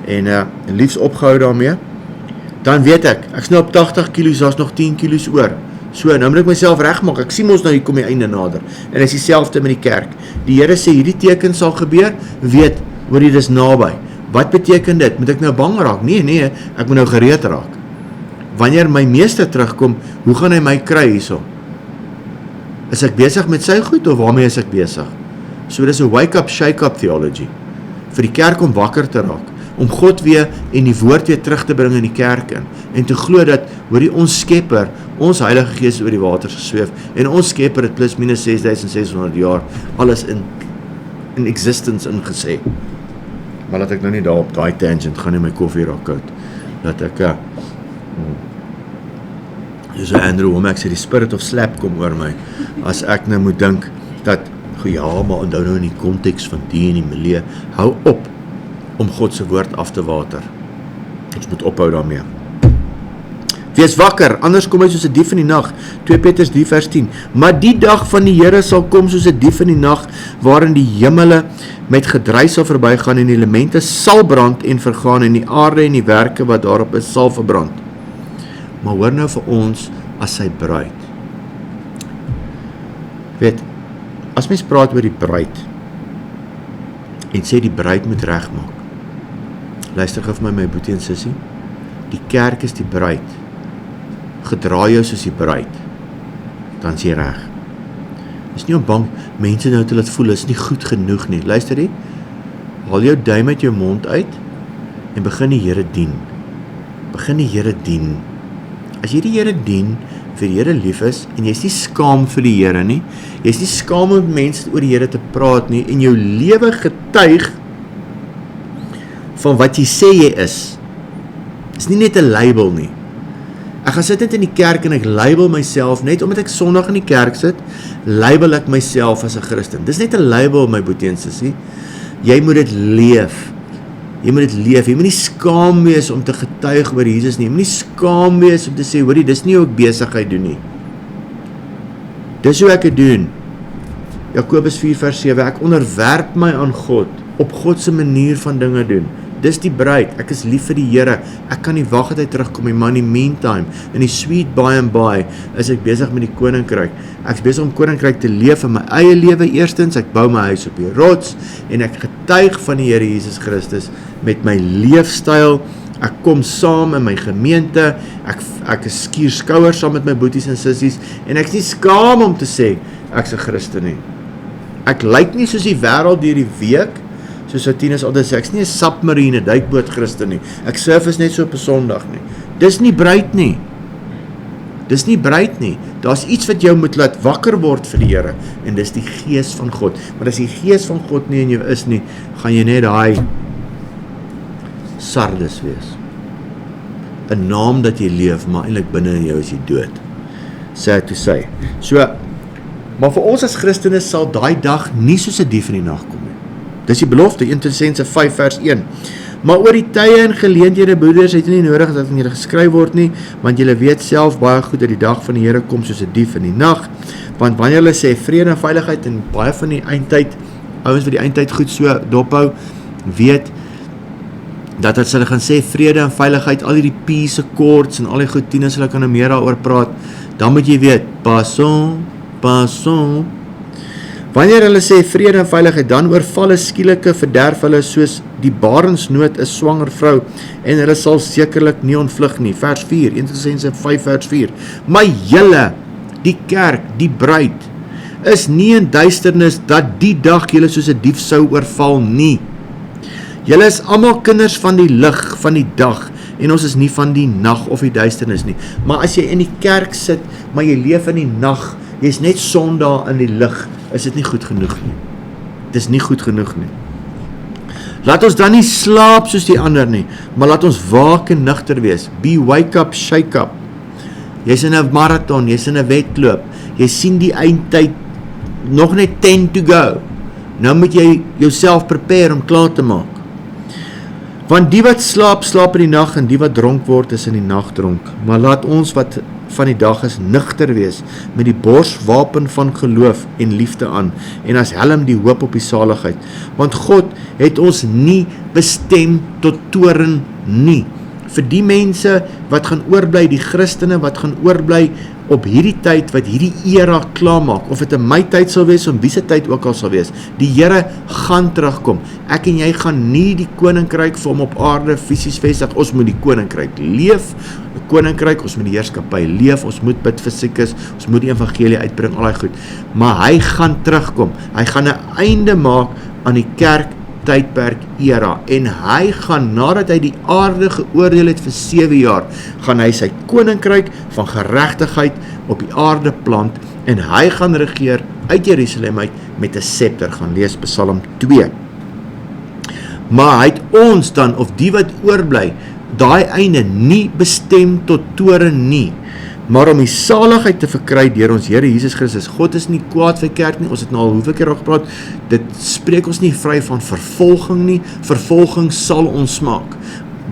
en liefs opgehou daarmee, dan weet ek is nou op 80 kilos, daar's nog 10 kilos oor, so, nou moet ek myself regmaak, ek sien ons nou, hier kom die einde nader, en is dieselfde met die kerk, die Here sê, hierdie teken sal gebeur, weet, hoor jy, dis naby, wat beteken dit? Moet ek nou bang raak? Nee, ek moet nou gereed raak. Wanneer my meester terugkom, hoe gaan hy my kry hierso? Is ek besig met sy goed, of waarmee is ek besig? So dis 'n wake-up, shake-up theology, vir die kerk om wakker te raak, om God weer en die woord weer terug te bring in die kerk in, en te glo dat, hoorie, ons skepper, ons Heilige Gees oor die waters gesweef, en ons skepper het plus minus 6600 jaar, alles in existence ingesê, maar laat ek nou nie daar op daai tangent, gaan nie my koffie raak koud, dat ek, soos Andrew Womack sê, die spirit of slap kom oor my, as ek nou moet dink, dat, ja, maar onthou nou in die konteks van die en die milieu, hou op, om God se woord af te water, ons moet ophou daarmee, wees wakker, anders kom hy soos 'n dief in die nag, 2 Petrus 3 vers 10, maar die dag van die Here sal kom soos 'n dief in die nag, waarin die hemele met gedruis sal verbygaan en die elemente sal brand en vergaan en die aarde en die werke wat daarop is sal verbrand. Maar hoor nou vir ons as sy bruid. Weet, as mens praat oor die bruid en sê die bruid moet regmaak. Luister gou vir my boetie en sussie. Die kerk is die bruid. gedra jou soos die bruid, dan is jy reg. Is nie om bang, mense nou te laat voel, is nie goed genoeg nie. Luister die, haal jou duim uit jou mond uit, en begin die Here dien. Begin die Here dien. As jy die Here dien, vir die Here lief is, en jy is nie skaam vir die Here nie, jy is nie skaam om mense oor die Here te praat nie, en jou lewe getuig, van wat jy sê jy is nie net 'n label nie. Ek gaan sit net in die kerk en ek label myself, net omdat ek Sondag in die kerk sit, label ek myself as 'n Christen. Dis net 'n label, my boetie en sussie. Jy moet dit leef. Jy moet dit leef. Jy moet nie skaam wees om te getuig oor Jesus nie. Jy moet nie skaam wees om te sê, hoorie, dis nie hoe ek besigheid doen nie. Dis hoe ek dit doen. Jakobus 4 vers 7, ek onderwerp my aan God, op God se manier van dinge doen. Dis die bruid, ek is lief vir die Here, ek kan nie wag dat hy terugkom nie, maar in die meantime, in die sweet by and by, is ek besig met die koninkryk. Ek is besig om koninkryk te leef in my eie lewe eerstens, ek bou my huis op die rots, en ek getuig van die Here Jesus Christus, met my leefstyl, ek kom saam in my gemeente, ek is skuur skouers saam met my boeties en sissies, en ek is nie skaam om te sê, ek is 'n Christen nie. Ek lyk nie soos die wêreld deur die week, soos Tinus altyd sê, ek is nie 'n submarine, duikboot Christen nie. Ek surf is net so op 'n Sondag nie. Dis nie bruid nie. Dis nie bruid nie. Daar's iets wat jou moet laat wakker word vir die Here, en dis die Gees van God. Maar as die Gees van God nie in jou is nie, gaan jy net daai Sardes wees. 'n naam dat jy leef, maar eintlik binne in jou is jy dood. Sad to say. So, maar vir ons as Christene sal daai dag nie soos 'n dief in die nag kom nie. Dis die belofte, 1 Tessalonisense 5 vers 1. Maar oor die tye en geleenthede, broeders, het nie nodig dat julle geskryf word nie, want julle weet self baie goed dat die dag van die Here kom soos 'n dief in die nag. Want wanneer hulle sê vrede en veiligheid, en baie van die eindtyd, ouens wat die eindtyd goed so dophou, weet dat as hulle gaan sê vrede en veiligheid, al die peace accords en al die goed, Tinus hulle kan meer daaroor praat, dan moet jy weet, passons. Wanneer hulle sê vrede en veiligheid, dan oorval 'n skielike verderf hulle soos die barensnood 'n swanger vrou, en hulle sal sekerlik nie ontvlug nie. Vers 4, 1 Tessalonisense 5 vers 4. Maar julle, die kerk, die bruid, is nie in duisternis, dat die dag julle soos 'n dief sou oorval nie. Julle is almal kinders van die lig, van die dag, en ons is nie van die nag of die duisternis nie. Maar as jy in die kerk sit, maar jy leef in die nag, jy is net Sondag in die lig, is dit nie goed genoeg nie. Dit is nie goed genoeg nie. Laat ons dan nie slaap soos die ander nie, maar laat ons waak en nugter wees. Be wake up, shake up. Jy's in 'n marathon, jy's in 'n wedloop, jy sien die eindtyd, nog net 10 to go. Nou moet jy jouself prepare om klaar te maak. Want die wat slaap, slaap in die nag, en die wat dronk word, is in die nag dronk. Maar laat ons wat van die dag is nugter wees, met die borswapen van geloof en liefde aan, en as helm die hoop op die saligheid. Want God het ons nie bestem tot toorn nie. Vir die mense wat gaan oorbly, die Christene wat gaan oorbly op hierdie tyd, wat hierdie era klaarmaak, of het in my tyd sal wees, om wie se tyd ook al sal wees, die Here gaan terugkom. Ek en jy gaan nie die koninkryk vir hom op aarde fisies vestig, ons moet die koninkryk leef, die koninkryk, ons moet die heerskappy leef, ons moet bid vir siekes, ons moet die evangelie uitbring, al die goed, maar hy gaan terugkom, hy gaan 'n einde maak aan die kerk tydperk era, en hy gaan, nadat hy die aarde geoordeel het vir 7 jaar, gaan hy sy koninkryk van geregtigheid op die aarde plant, en hy gaan regeer uit Jerusalem uit met 'n scepter, gaan lees Psalm 2. Maar hy het ons dan, of die wat oorbly, daai einde nie bestem tot toorn nie, maar om die saligheid te verkry deur ons Here Jesus Christus. God is nie kwaad vir kerk nie, ons het nou al hoeveel keer al gepraat, dit spreek ons nie vry van vervolging nie, vervolging sal ons maak.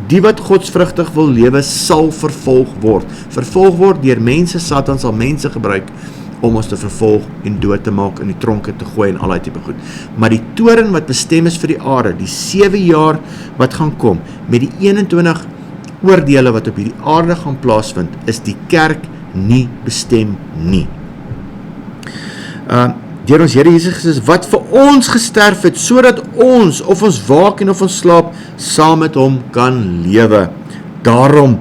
Die wat godsvrugtig wil lewe, sal vervolg word deur mense. Satan sal mense gebruik om ons te vervolg en dood te maak, in die tronke te gooi en al die tipe goed. Maar die toorn wat bestem is vir die aarde, die 7 jaar wat gaan kom, met die 21 oordele wat op hierdie aarde gaan plaasvind, is die kerk nie bestem nie. Deur ons Here Jesus Christus, wat vir ons gesterf het, sodat ons, of ons waak en of ons slaap, saam met hom kan lewe. Daarom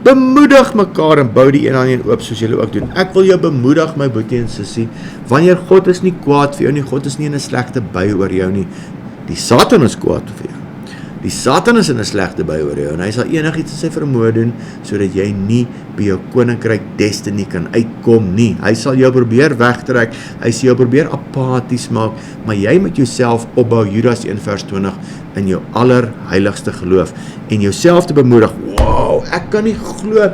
Bemoedig mekaar en bou die een aan een oop soos julle ook doen. Ek wil jou bemoedig, my boetie en sussie, wanneer God is nie kwaad vir jou nie, God is nie in 'n slegte bui oor jou nie. Die Satan is kwaad vir jou. Die Satan is in 'n slegte bui oor jou en hy sal enigiets in sy vermoë doen sodat jy nie by jou koninkryk destiny kan uitkom nie. Hy sal jou probeer wegtrek, hy sal jou probeer apaties maak, maar jy moet jouself opbou, Judas 1 vers 20, in jou allerheiligste geloof en jouself te bemoedig. Wow, ek kan nie glo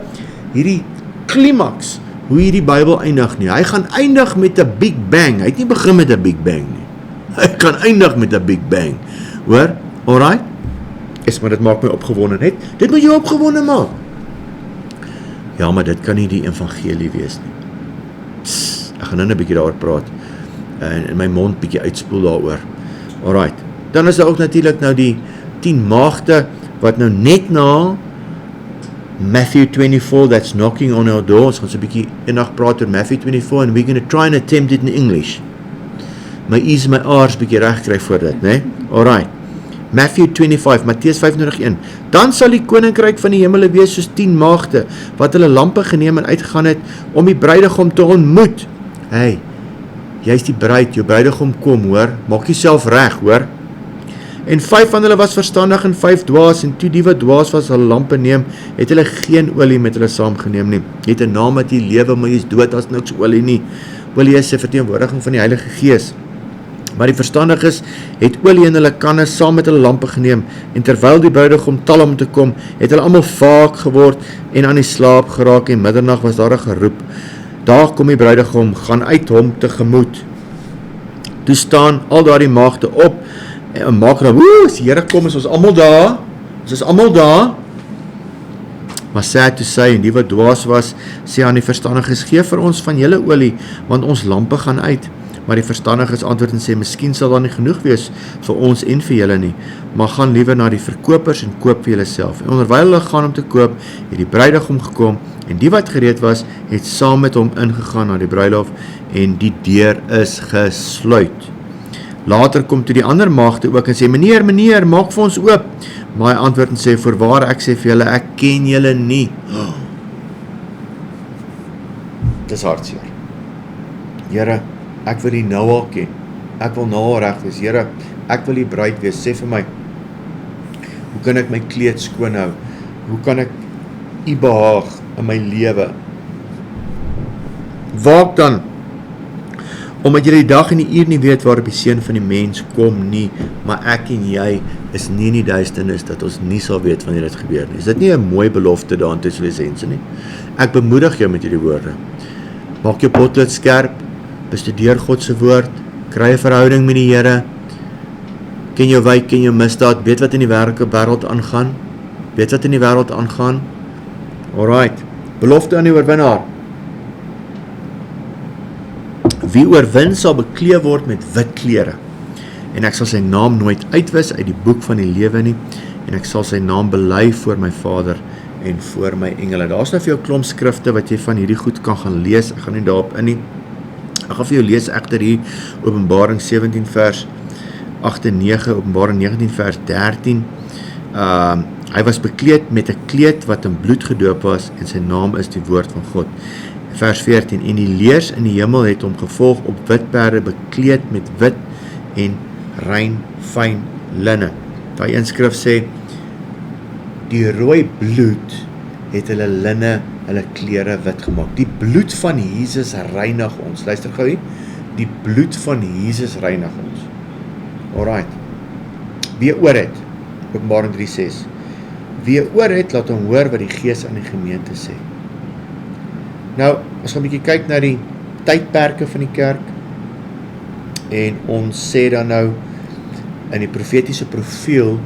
hierdie klimaks hoe hierdie Bybel eindig nie. Hy gaan eindig met 'n Big Bang. Hy het nie begin met 'n Big Bang nie. Hy gaan eindig met 'n Big Bang. Hoor? Alright? Maar dit maak my opgewonde net. Dit moet jou opgewonde maak. Ja, maar dit kan nie die evangelie wees nie. Ek gaan nou 'n bietjie daaroor praat en my mond bietjie uitspoel daaroor. Alright. Dan is daar ook natuurlik nou die 10 maagde wat nou net na Matthew 24 that's knocking on our door. Ons gaan so 'n bietjie eendag praat oor Matthew 24 and we're going to try and attempt it in English. My e's my R's bietjie reg kry voor dit, né? Alright. Matthew 25, Matteus 25:1. Dan sal die koninkryk van die hemele wees soos 10 maagde wat hulle lampe geneem en uitgegaan het om die bruidegom te ontmoet. Hey, jy's die bruid, jou bruidegom kom, hoor. Maak jouself reg, hoor. En 5 van hulle was verstandig en 5 dwaas, en toe die wat dwaas was hulle lampe neem, het hulle geen olie met hulle saamgeneem nie. Jy het 'n naam wat jy lewe, maar jy is dood as niks olie nie. Olie is 'n verteenwoordiging van die Heilige Gees. Maar die verstandiges het olie in hulle kanne saam met hulle lampe geneem, en terwyl die bruidegom tal om te kom, het hulle almal vaak geword en aan die slaap geraak, en middernag was daar 'n geroep. Daar kom die bruidegom, gaan uit hom tegemoet. Toe staan al daardie maagde op, en maak dan, as die Here kom, is ons almal daar, ons is almal daar. Maar sad to say, en die wat dwaas was, sê aan die verstandiges, gee vir ons van julle olie, want ons lampe gaan uit. Maar die verstandiges antwoord en sê, miskien sal daar nie genoeg wees vir ons en vir julle nie, maar gaan liewer na die verkopers en koop vir julle self. En onderwyl hulle gaan om te koop, het die bruidegom gekom, en die wat gereed was, het saam met hom ingegaan na die bruilof, en die deur is gesluit. Later kom toe die ander maagde ook en sê, meneer, maak vir ons oop. Maar hy antwoord en sê, voorwaar ek sê vir julle, ek ken julle nie. Dis hartseer. Here, ek wil U nou al ken. Ek wil nou al reg wees. Here, ek wil U bruid wees. Sê vir my, hoe kan ek my kleed skoon hou? Hoe kan ek U behaag in my lewe? Waak dan, omdat jy die dag en die uur nie weet waarop die seun van die mens kom nie, maar ek en jy is nie in die duisternis dat ons nie sal weet wanneer dit gebeur nie. Is dit nie 'n mooi belofte daar in Tessalonisense nie? Ek bemoedig jou met hierdie woorde. Maak jou potlood skerp, bestudeer God se woord, kry 'n verhouding met die Here, ken jou wyk, ken jou misdaad, weet wat in die wêreld aangaan, Alright, belofte aan die oorwinnaar. Wie oorwin sal bekleed word met wit klere, en ek sal sy naam nooit uitwis uit die boek van die lewe nie, en ek sal sy naam bely voor my Vader en voor my engele. Daar is nou vir jou klomp skrifte wat jy van hierdie goed kan gaan lees. Ek gaan nie daarop in nie. Ek gaan vir jou lees egter hier Openbaring 17 vers 8 en 9, Openbaring 19 vers 13. Hy was bekleed met 'n kleed wat in bloed gedoop was, en sy naam is die woord van God. Vers 14, en die leers in die hemel het hom gevolg op wit perde, bekleed met wit en rein fyn linne. Daai een skrif sê, die rooi bloed het hulle linne, hulle klere wit gemaak. Die bloed van Jesus reinig ons. Luister gou hier, die bloed van Jesus reinig ons. Alright, wie oor het, Openbaring 3:6, wie oor het, laat hom hoor wat die Gees aan die gemeente sê. Nou, ons gaan 'n bietjie kyk na die tydperke van die kerk, en ons sê dan nou, in die profetiese profiel,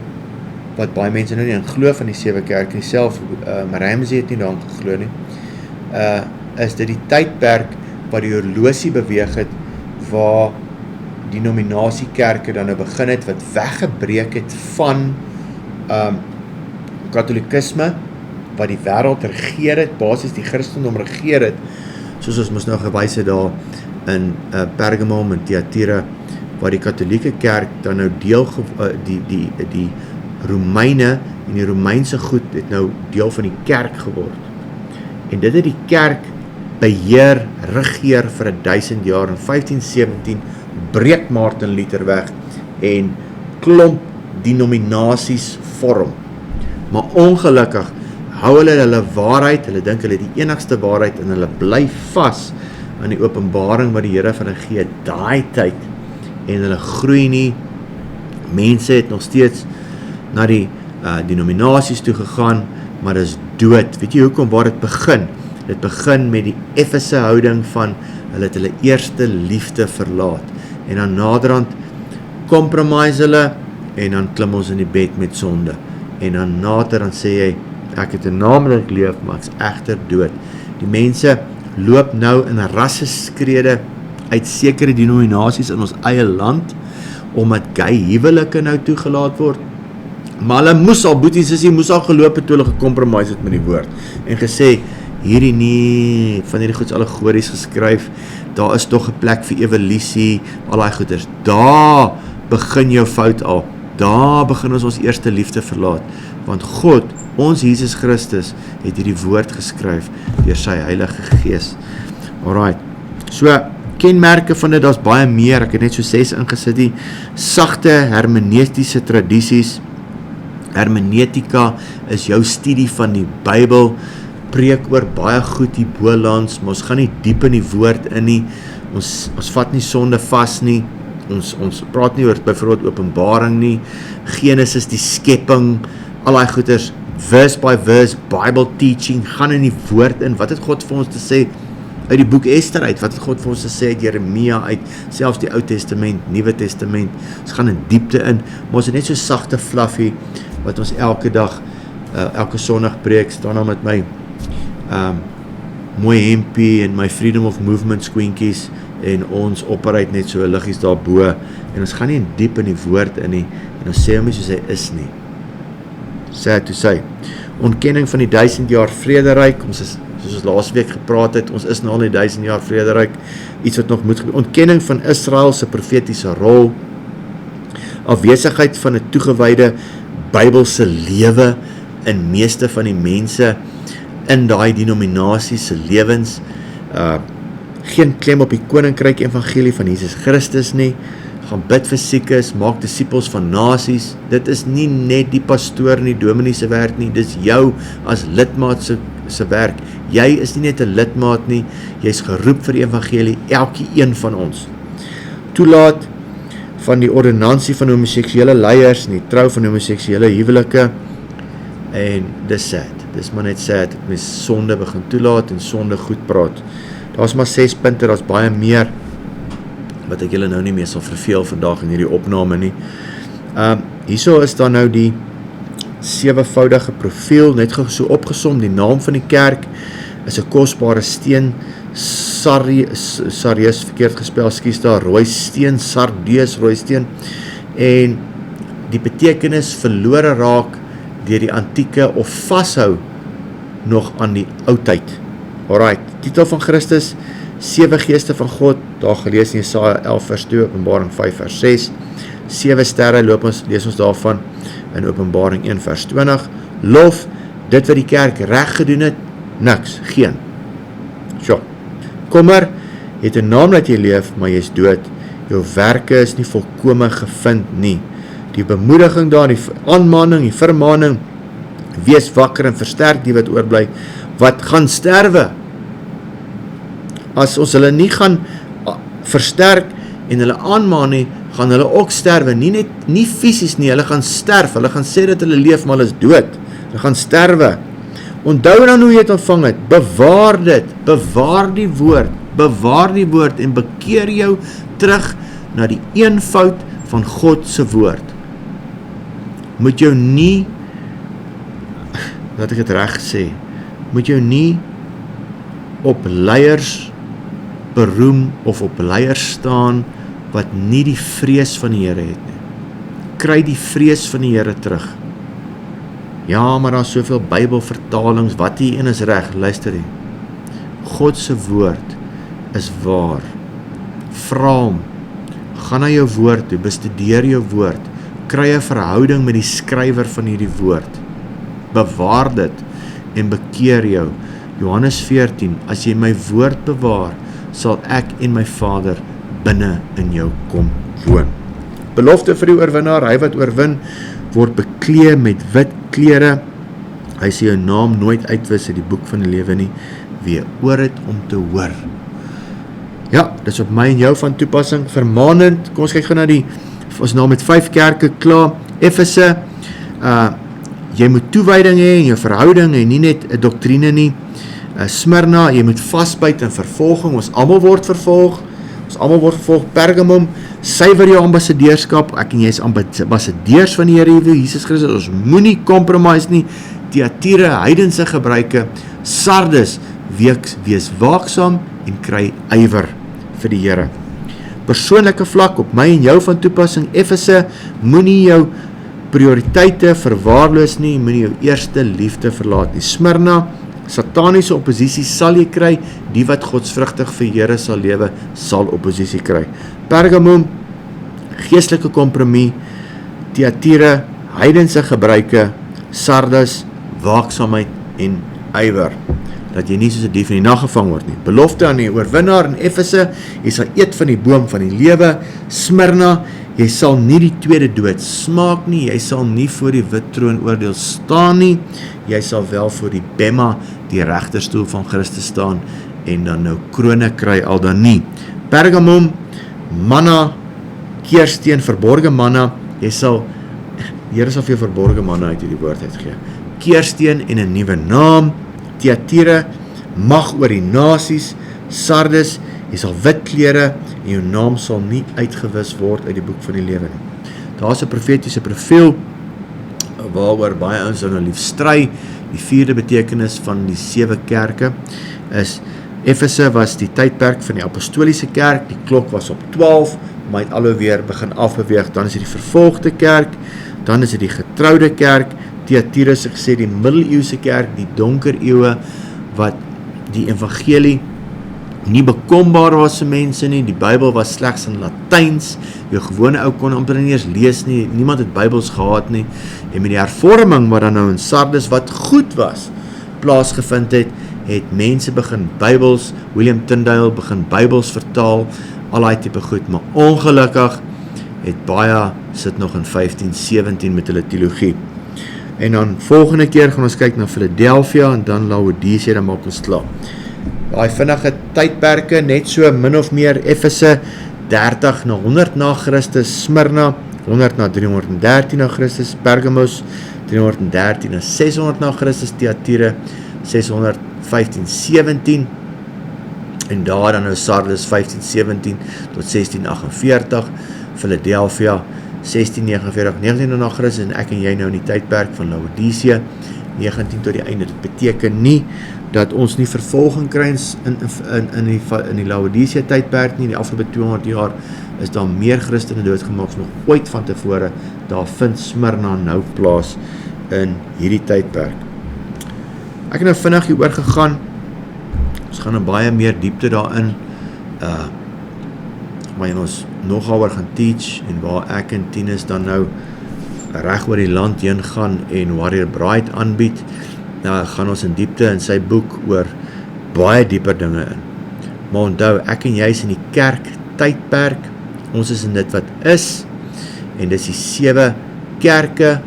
wat baie mense nou nie in glo van die 7 kerk nie, self Ramsey het nie daarin geglo nie, is dit die tydperk wat die horlosie beweeg het, waar die nominasiekerke dan nou begin het, wat weggebreek het van Katholikisme, wat die wêreld regeer het, basies die Christendom regeer het, soos ons mos nou gewys het daar in Pergamum en Thyatira, waar die Katholieke kerk dan nou deel, die Romeine en die Romeinse goed het nou deel van die kerk geword. En dit het die kerk beheer, regeer vir 1000 jaar. In 1517 breek Martin Luther weg en klomp denominasies vorm. Maar ongelukkig hou hulle waarheid, hulle dink hulle die enigste waarheid en hulle bly vas aan die openbaring wat die Here vir hulle gee daai tyd en hulle groei nie. Mense het nog steeds na die denominasies toe gegaan, maar dit is dood. Weet jy hoekom waar dit begin? Dit begin met die effese houding van hulle het hulle eerste liefde verlaat. En dan naderhand compromise hulle en dan klim ons in die bed met sonde. En dan naderhand sê jy, ek het 'n naamlik leef, maar ek's egter dood. Die mense loop nou in rasseskrede uit sekere denominasies in ons eie land, omdat gay huwelike nou toegelaat word. Maar hulle moes al, boetie sissie, moes al geloop het toe hulle gecompromise het met die woord. En gesê, hierdie nie, van hierdie goeds allegories geskryf, daar is toch 'n plek vir evolusie, al die goeders. Daar begin jou fout al. Daar begin ons eerste liefde verlaat. Want God, ons Jesus Christus, het hierdie woord geskryf deur sy Heilige Gees. Alright. So, kenmerke van dit, daar's baie meer, ek het net so 6 ingesit die sagte hermeneutiese tradisies. Hermeneutika is jou studie van die Bybel, preek oor baie goed die bolands, maar ons gaan nie diep in die woord in nie, ons vat nie sonde vas nie, ons praat nie oor byvoorbeeld Openbaring nie, Genesis die skepping, al die goeders, verse by verse, Bible teaching, gaan in die woord in, wat het God vir ons te sê uit die boek Ester uit, wat het God vir ons te sê uit Jeremia uit, selfs die Ou Testament, Nuwe Testament, ons gaan in diepte in, maar ons het net so sagte fluffy, wat ons elke dag, elke Sondag preek, staan dan met my mooi hempie en my Freedom of Movement skwinkies en ons operuit net so liggies daarbo en ons gaan nie in diep in die woord in nie en ons sê hom nie soos hy is nie. Sad to say. Ontkenning van die 1000 jaar vrederyk, ons is, soos ons laas week gepraat het, ons is nou al in die 1000 jaar vrederyk, iets wat nog moet gebeur. Ontkenning van Israel se profetiese rol, afwesigheid van 'n toegewyde Bybelse lewe in meeste van die mense in daai denominasie se lewens, geen klem op die koninkryk evangelie van Jesus Christus nie, gaan bid vir siekes, maak disippels van nasies, dit is nie net die pastoor en die dominee se werk nie, dis jou as lidmaat se werk, jy is nie net 'n lidmaat nie, jy is geroep vir die evangelie, elke een van ons. Toelaat van die ordonnansie van homoseksuele leiers en die trou van homoseksuele huwelike, en dis sad, dis maar net sad, dat mens sonde begin toelaat en sonde goed praat. Daar's maar 6 punte, daar's baie meer, wat ek julle nou nie meer sal verveel vandag in hierdie opname nie. Hierso is dan nou die 7voudige profiel, net so opgesom, die naam van die kerk is 'n kosbare steen, Sardius, verkeerd gespel, skies daar, rooi steen, Sardius, rooi steen, en die betekenis verlore raak deur die antieke of vashou nog aan die oudheid. Alright, titel van Christus, 7 geeste van God, daar gelees in Jesaja 11 vers 2, Openbaring 5 vers 6, 7 sterre lees ons daarvan in Openbaring 1 vers 20, lof, dit wat die kerk reg gedoen het, niks, geen. So, kommer, jy het 'n naam dat jy leef, maar jy is dood, jou werke is nie volkome gevind nie, die bemoediging daar, die aanmaning, die vermaning, wees wakker en versterk die wat oorbly, wat gaan sterwe. As ons hulle nie gaan versterk en hulle aanmaan nie, gaan hulle ook sterwe, nie fisies nie, hulle gaan sterf, hulle gaan sê dat hulle leef, maar hulle is dood, hulle gaan sterwe. Onthou dan hoe jy het ontvang het, bewaar dit, bewaar die woord en bekeer jou terug na die eenvoud van God se woord. Moet jou nie, laat ek het reg sê, moet jou nie op leiers beroem of op leiers staan wat nie die vrees van die Here het nie. Kry die vrees van die Here terug. Ja, maar daar is soveel Bybelvertalings, wat die een is reg, luister jy. God se woord is waar. Vra hom, gaan na jou woord toe, bestudeer jou woord, kry 'n verhouding met die skrywer van hierdie woord, bewaar dit en bekeer jou Johannes 14, as jy my woord bewaar, sal ek en my Vader binne in jou kom woon. Belofte vir die oorwinnaar, hy wat oorwin, word beklee met wit klere. Hy sê jou naam nooit uitwis uit die boek van die lewe nie, wie oor het om te hoor. Ja, dis op my en jou van toepassing, vermanend. Kom ons kyk gou na ons nou met 5 kerke klaar. Efese, jy moet toewyding hê in jou verhouding en nie net 'n doktrine nie. Smyrna, jy moet vasbyt in vervolging. Ons almal word vervolg. Pergamum, suiwer jou ambassadeurskap. Ek en jy is ambassadeurs van die Here Jesus Christus. Ons moenie compromise nie. Thyatira, heidense gebruike. Sardes, wees waaksaam en kry ywer vir die Here. Persoonlike vlak op my en jou van toepassing. Efese, moenie jou prioriteite verwaarloos nie, moenie jou eerste liefde verlaat nie. Smyrna, sataniese oppositie sal jy kry, die wat godsvrugtig vir Here sal lewe, sal oppositie kry. Pergamum, geestelike kompromie. Thyatira, heidense gebruike. Sardes, waaksaamheid en ywer, dat jy nie soos 'n dief in die nag gevang word nie. Belofte aan die oorwinnaar in Efese, jy sal eet van die boom van die lewe. Smyrna, jy sal nie die tweede dood smaak nie, jy sal nie voor die wit troon oordeel staan nie, jy sal wel voor die Bema, die regterstoel van Christus staan, en dan nou krone kry al dan nie. Pergamum, manna, keersteen, verborge manna, die Here sal vir jou verborge manna uit hierdie woord uitgee. Keersteen en 'n nuwe naam. Thyatira, mag oor die nasies. Sardes, jy sal wit klere en jou naam sal nie uitgewis word uit die boek van die lewe nie. Daar is 'n profetiese profiel waaroor baie ouens nou lief stry. Die 4de betekenis van die 7 kerke is Efese was die tydperk van die apostoliese kerk, die klok was op 12, maar het alweer begin afbeweeg. Dan is dit die vervolgde kerk, dan is dit die getroude kerk. Thyatira is gesê die middeleeuse kerk, die donker eeue, wat die evangelie nie bekombaar was vir mense nie, die Bybel was slegs in Latyns, jou gewone ou kon amper nie eens lees nie, niemand het Bybels gehad nie, en met die hervorming wat dan nou in Sardes, wat goed was, plaasgevind het mense begin Bybels, William Tyndale begin Bybels vertaal, al die tipe goed, maar ongelukkig het baie sit nog in 15-17 met hulle teologie. En dan volgende keer gaan ons kyk na Philadelphia en dan Laodicea, dan maak ons klaar. Daai vinnige tydperke, net so min of meer Efese 30 na 100 na Christus, Smyrna 100 na 313 na Christus, Pergamus 313 na 600 na Christus, Thyatira 615-17 en daar dan nou Sardes 15-17 tot 1648, Philadelphia 1649-19 na Christus en ek en jy nou in die tydperk van Laodicea 19 tot die einde. Dit beteken nie dat ons nie vervolging kry in die Laodicea tydperk nie. Die afgelope 200 jaar is daar meer Christene doodgemaak as nog ooit van tevore. Daar vind Smyrna nou plaas in hierdie tydperk. Ek het nou vinnig hier oorgegaan. Ons gaan nou baie meer diepte daarin. Maar ons nogal oor gaan teach en waar ek en Tinus dan nou reg oor die land heen gaan en Warrior Bride aanbied, nou gaan ons in diepte in sy boek oor baie dieper dinge in. Maar onthou, ek en jy is in die kerk tydperk, ons is in dit wat is, en dis die 7 kerke,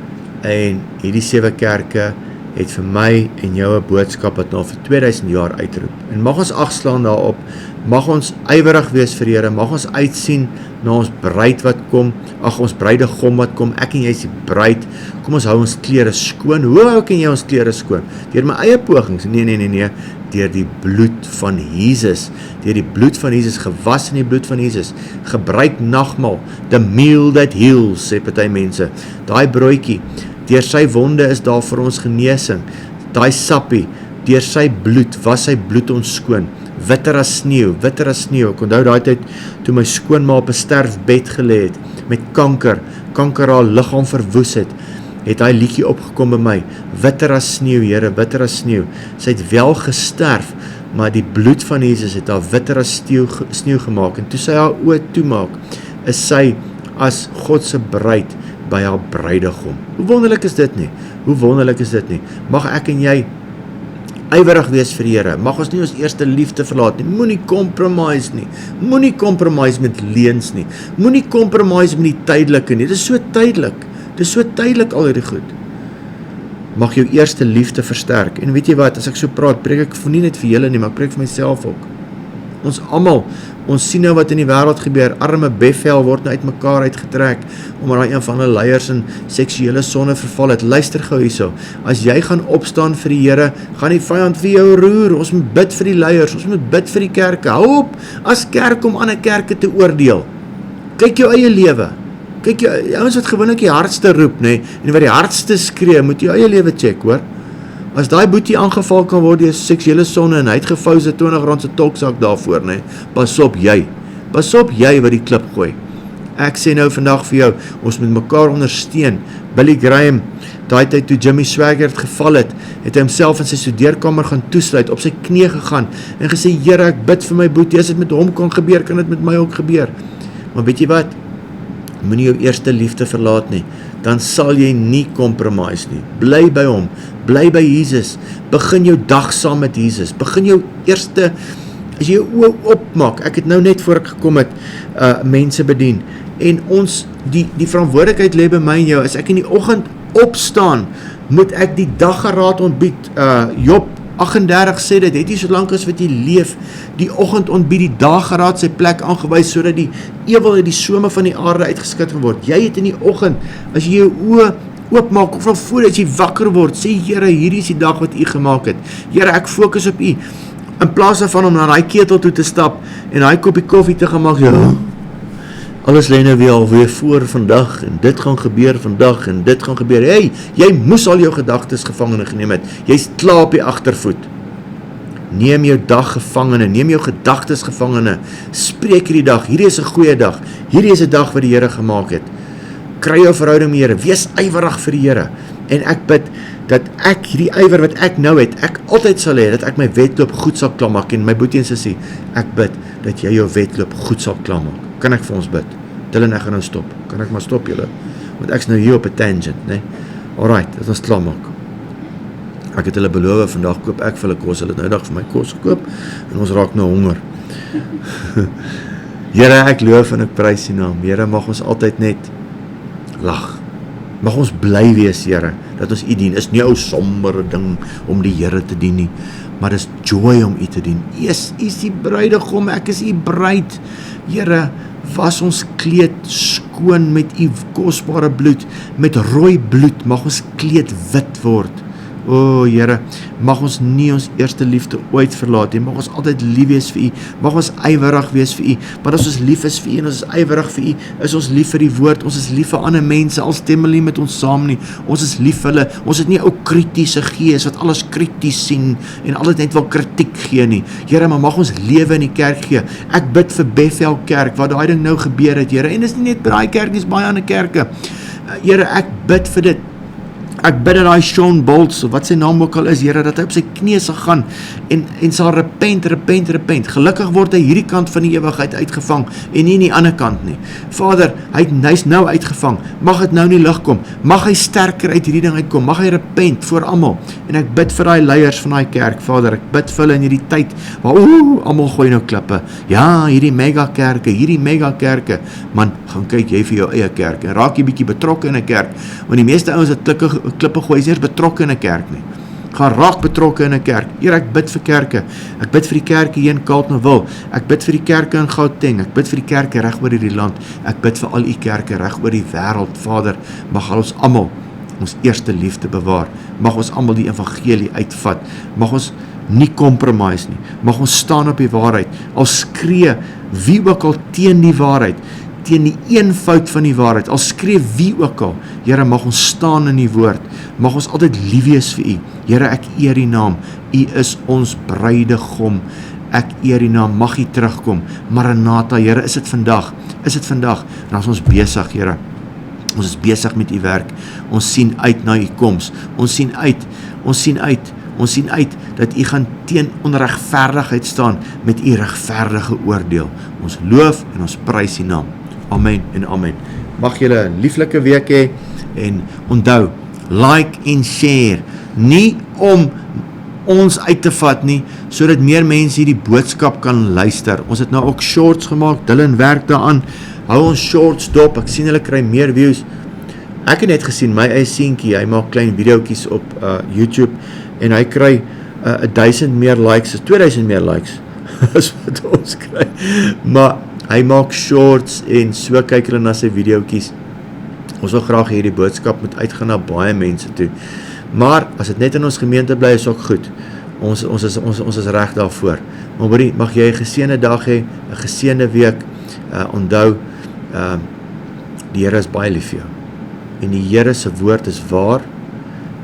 en hierdie 7 kerke het vir my en jou 'n boodskap wat nou vir 2000 jaar uitroep. En mag ons agslaan daarop, mag ons ywerig wees vir die Here, mag ons uitsien na ons bruid wat kom, ons bruidegom wat kom, ek en jy is die bruid, kom ons hou ons klere skoon. Hoe hou ek en jy ons klere skoon? Deur my eie pogings? Nee, deur die bloed van Jesus, deur die bloed van Jesus, gewas in die bloed van Jesus, gebruik nagmaal, the meal that heals, sê party mense, daai broodjie, deur sy wonde is daar vir ons genesing, daai sappie, deur sy bloed, was sy bloed ons skoon, witter as sneeu, ek onthou daai tyd, toe my skoonma op 'n sterfbed gelê het, met kanker haar liggaam verwoes het hy liedjie opgekom by my, witter as sneeu, Here, witter as sneeu, sy het wel gesterf, maar die bloed van Jesus het haar witter as sneeu gemaak, en toe sy haar oë toemaak, is sy as God se bruid, by haar bruidegom. Hoe wonderlik is dit nie? Mag ek en jy ywerig wees vir die Here. Mag ons nie ons eerste liefde verlaat nie. Moenie compromise nie. Moenie compromise met leuns nie. Moenie compromise met die tydelike nie. Dit is so tydelik. Dit is so tydelik al hierdie goed. Mag jou eerste liefde versterk. En weet jy wat, as ek so praat, preek ek nie net vir julle nie, maar ek preek vir myself ook. Ons almal, ons sien nou wat in die wêreld gebeur. Arme Bethel word nou uit mekaar uitgetrek, omdat daai een van hulle leiers in seksuele sonde verval het. Luister gou hierso, as jy gaan opstaan vir die Here, gaan die vyand vir jou roer. Ons moet bid vir die leiers, ons moet bid vir die kerke. Hou op, as kerk om ander kerke te oordeel. Kyk jou eie lewe. Kyk jou, ouens wat gewoonlik die hardste roep, nee, en wat die hardste skree, moet jou eie lewe check, hoor. As daai boetie aangeval kan word deur seksuele sonde en hy het gevou sy R20 se tolksak daarvoor, nee. Pas op jy wat die klip gooi. Ek sê nou vandag vir jou, ons moet mekaar ondersteun. Billy Graham, daai tyd toe Jimmy Swaggart geval het, het hy homself in sy studeerkamer gaan toesluit, op sy knie gegaan en gesê, Here, ek bid vir my boetie, as dit met hom kan gebeur, kan dit met my ook gebeur. Maar weet jy wat? Moenie jou eerste liefde verlaat nie, dan sal jy nie compromise nie. Bly by hom, bly by Jesus, begin jou dag saam met Jesus, begin jou eerste, as jy jou oë opmaak, ek het nou net voor ek gekom het, mense bedien, en ons, die verantwoordelikheid lê by my en jou, as ek in die oggend opstaan, moet ek die daggeraad ontbied, Job 38 sê dit, het jy solank as wat jy leef, die oggend ontbied die daggeraad sy plek aangewys, sodat die ewel uit die some van die aarde uitgeskit gaan word. Jy het in die oggend, as jy jou oë oopmaak, of nog voordat jy wakker word, sê Here, hierdie is die dag wat U gemaak het. Here, ek fokus op U. In plaas daarvan om na daai ketel toe te stap, en daai koppie koffie te gaan maak, ja, alles lê nou weer voor vandag, en dit gaan gebeur vandag, en dit gaan gebeur. Hey, jy moes al jou gedagtes gevangene geneem het. Jy's klaar op die agtervoet. Neem jou dag gevangene, neem jou gedagtes gevangene. Spreek hierdie dag, hierdie is 'n goeie dag. Hierdie is 'n dag wat die Here gemaak het. Kry jou verhouding met die Here, wees ywerig vir die Here. En ek bid dat ek hierdie ywer wat ek nou het, ek altyd sal hê dat ek my wedloop goed sal klaarmaak. En my boetie en sussie, ek bid dat jy jou wedloop goed sal klaarmaak. Kan ek vir ons bid? Dylan, ek gaan nou stop. Kan ek maar stop julle? Want ek's nou hier op 'n tangent, né? Alright, dit ons klaar maak. Ek het hulle beloof, vandag koop ek vir hulle kos. Hulle het nou dag vir my kos gekoop en ons raak nou honger. Here, ek loof en ek prys U naam. Here, mag ons altyd net lag. Mag ons bly wees, Here, dat ons U dien. Is nie 'n ou sombere ding om die Here te dien nie, maar dis joy om U te dien. U is die bruidegom, ek is U bruid. Here, was ons kleed skoon met U kosbare bloed, met rooi bloed, mag ons kleed wit word. O Here, mag ons nie ons eerste liefde ooit verlaat nie, mag ons altyd lief wees vir U, mag ons ywerig wees vir U, want as ons lief is vir U en ons is ywerig vir U, is ons lief vir die woord, ons is lief vir ander mense, al stem hulle nie met ons saam nie, ons is lief vir hulle, ons het nie 'n ou kritiese gees wat alles krities sien en altyd net wil kritiek gee nie. Here, maar mag ons lewe in die kerk gee. Ek bid vir Bethel Kerk, waar daai ding nou gebeur het, Here, en dis nie net by daai kerk, dis baie ander kerke. Here, ek bid vir dit. Ek bid dat daai Sean Bolts, of wat sy naam ook al is, Here, dat hy op sy knieë sal gaan en sal repent. Gelukkig word hy hierdie kant van die ewigheid uitgevang en nie in die ander kant nie. Vader, hy's nou uitgevang. Mag dit nou nie lig kom. Mag hy sterker uit hierdie ding uitkom. Mag hy repent voor almal. En ek bid vir daai leiers van daai kerk, Vader. Ek bid vir hulle in hierdie tyd waar almal gooi nou klippe. Ja, hierdie mega kerke. Man, gaan kyk jy vir jou eie kerk en raak jy bietjie betrokke in 'n kerk. Want die meeste ouens wat klippe gooi, is nie betrokke in 'n kerk nie. Gaan raak betrokke in 'n kerk. Here, ek bid vir kerke. Ek bid vir die kerke hier in Carletonville. Ek bid vir die kerke in Gauteng. Ek bid vir die kerke reg oor hierdie land. Ek bid vir al U kerke reg oor die wêreld. Vader, mag ons almal ons eerste liefde bewaar. Mag ons almal die evangelie uitvat. Mag ons nie compromise nie. Mag ons staan op die waarheid. Al skree wie ook al teen die waarheid, teen die eenvoud van die waarheid, al skree wie ook al, Here, mag ons staan in die woord, mag ons altyd lief wees vir U. Here, ek eer U naam, U is ons bruidegom, ek eer U naam, mag U terugkom. Maranatha, Here, is dit vandag, en dan is ons besig, Here, ons is besig met U werk, ons sien uit na U koms, ons sien uit dat U gaan teen onregverdigheid staan met U regverdige oordeel. Ons loof en ons prys U naam. Amen en amen. Mag julle 'n lieflike week hê en onthou, like en share, nie om ons uit te vat nie, sodat meer mense hierdie boodskap kan luister. Ons het nou ook shorts gemaak, Dylan werk daaraan, hou ons shorts dop, ek sien hulle kry meer views. Ek het net gesien, my eie seentjie, hy maak klein videoetjies op YouTube, en hy kry 1000 meer likes, 2000 meer likes, as wat ons kry. Maar hy maak shorts, en so kyk hulle na sy videoetjies. Ons wil graag hierdie boodskap moet uitgaan na baie mense toe. Maar, as dit net in ons gemeente bly, is ook goed. Ons is reg daarvoor. Maar Brie, mag jy 'n geseënde dag hê, 'n geseënde week, onthou, die Here is baie lief vir jou. En die Here se woord is waar.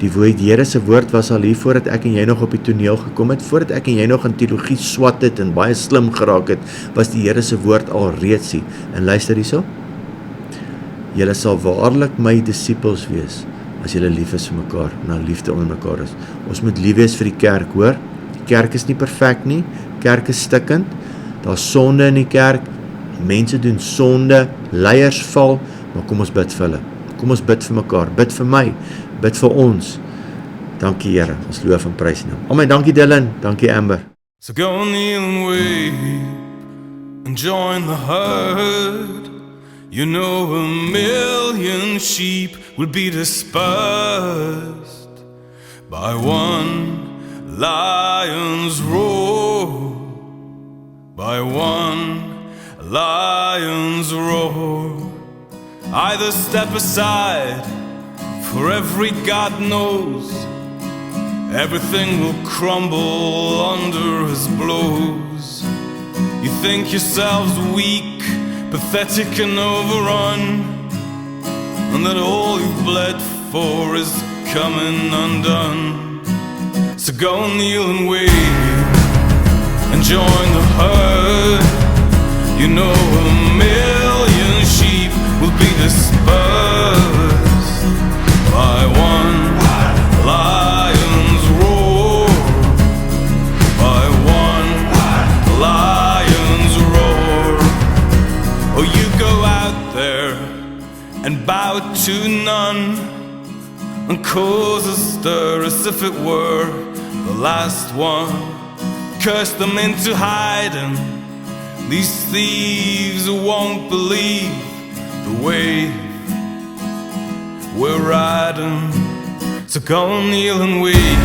Die Here se woord was al hier voordat ek en jy nog op die toneel gekom het, voordat ek en jy nog in teologie swat het en baie slim geraak het, was die Here se woord al reeds hier. En luister hierso. Julle sal waarlik my disippels wees, as julle lief is vir mekaar, en liefde onder mekaar is. Ons moet lief wees vir die kerk, hoor. Die kerk is nie perfek nie, kerk is stikkend, daar is sonde in die kerk, mense doen sonde, leiers val, maar kom ons bid vir hulle. Kom ons bid vir mekaar, bid vir my, bid vir ons. Dankie Here, ons loof en prys naam. Amen, dankie Dylan, dankie Amber.
So go kneel and weep and join the herd. You know 1,000,000 sheep will be dispersed by one lion's roar, by one lion's roar. Either step aside, for every God knows everything will crumble under his blows. You think yourselves weak, pathetic and overrun, and that all you've bled for is coming undone. So go kneel and wait and join the herd. You know 1,000,000 sheep will be dispersed by one lion's roar, by one lion's roar. Oh, you go out there and bow to none and cause a stir as if it were the last one. Curse them into hiding. These thieves won't believe the way we're riding. So go kneel and weep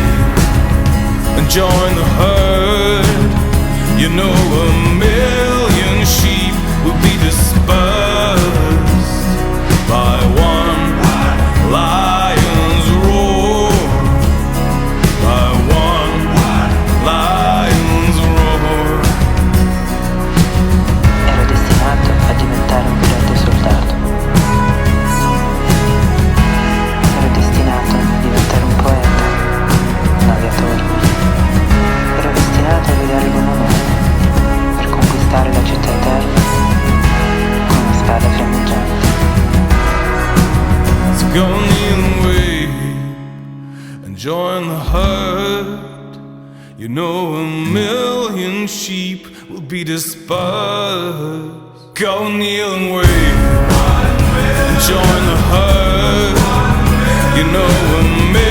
and join the herd. You know 1,000,000 sheep will be dispersed by one lion's roar, by one lion's roar.
Ero destinato a diventare un grande soldato. Ero destinato a diventare un poeta, un aviatore. Ero destinato a guidare l'uomo nuovo per conquistare la città eterna con una spada fiammeggiante.
So go kneel and weep and join the herd. You know 1,000,000 sheep will be dispersed. Go kneel and weep and join the herd. You know 1,000,000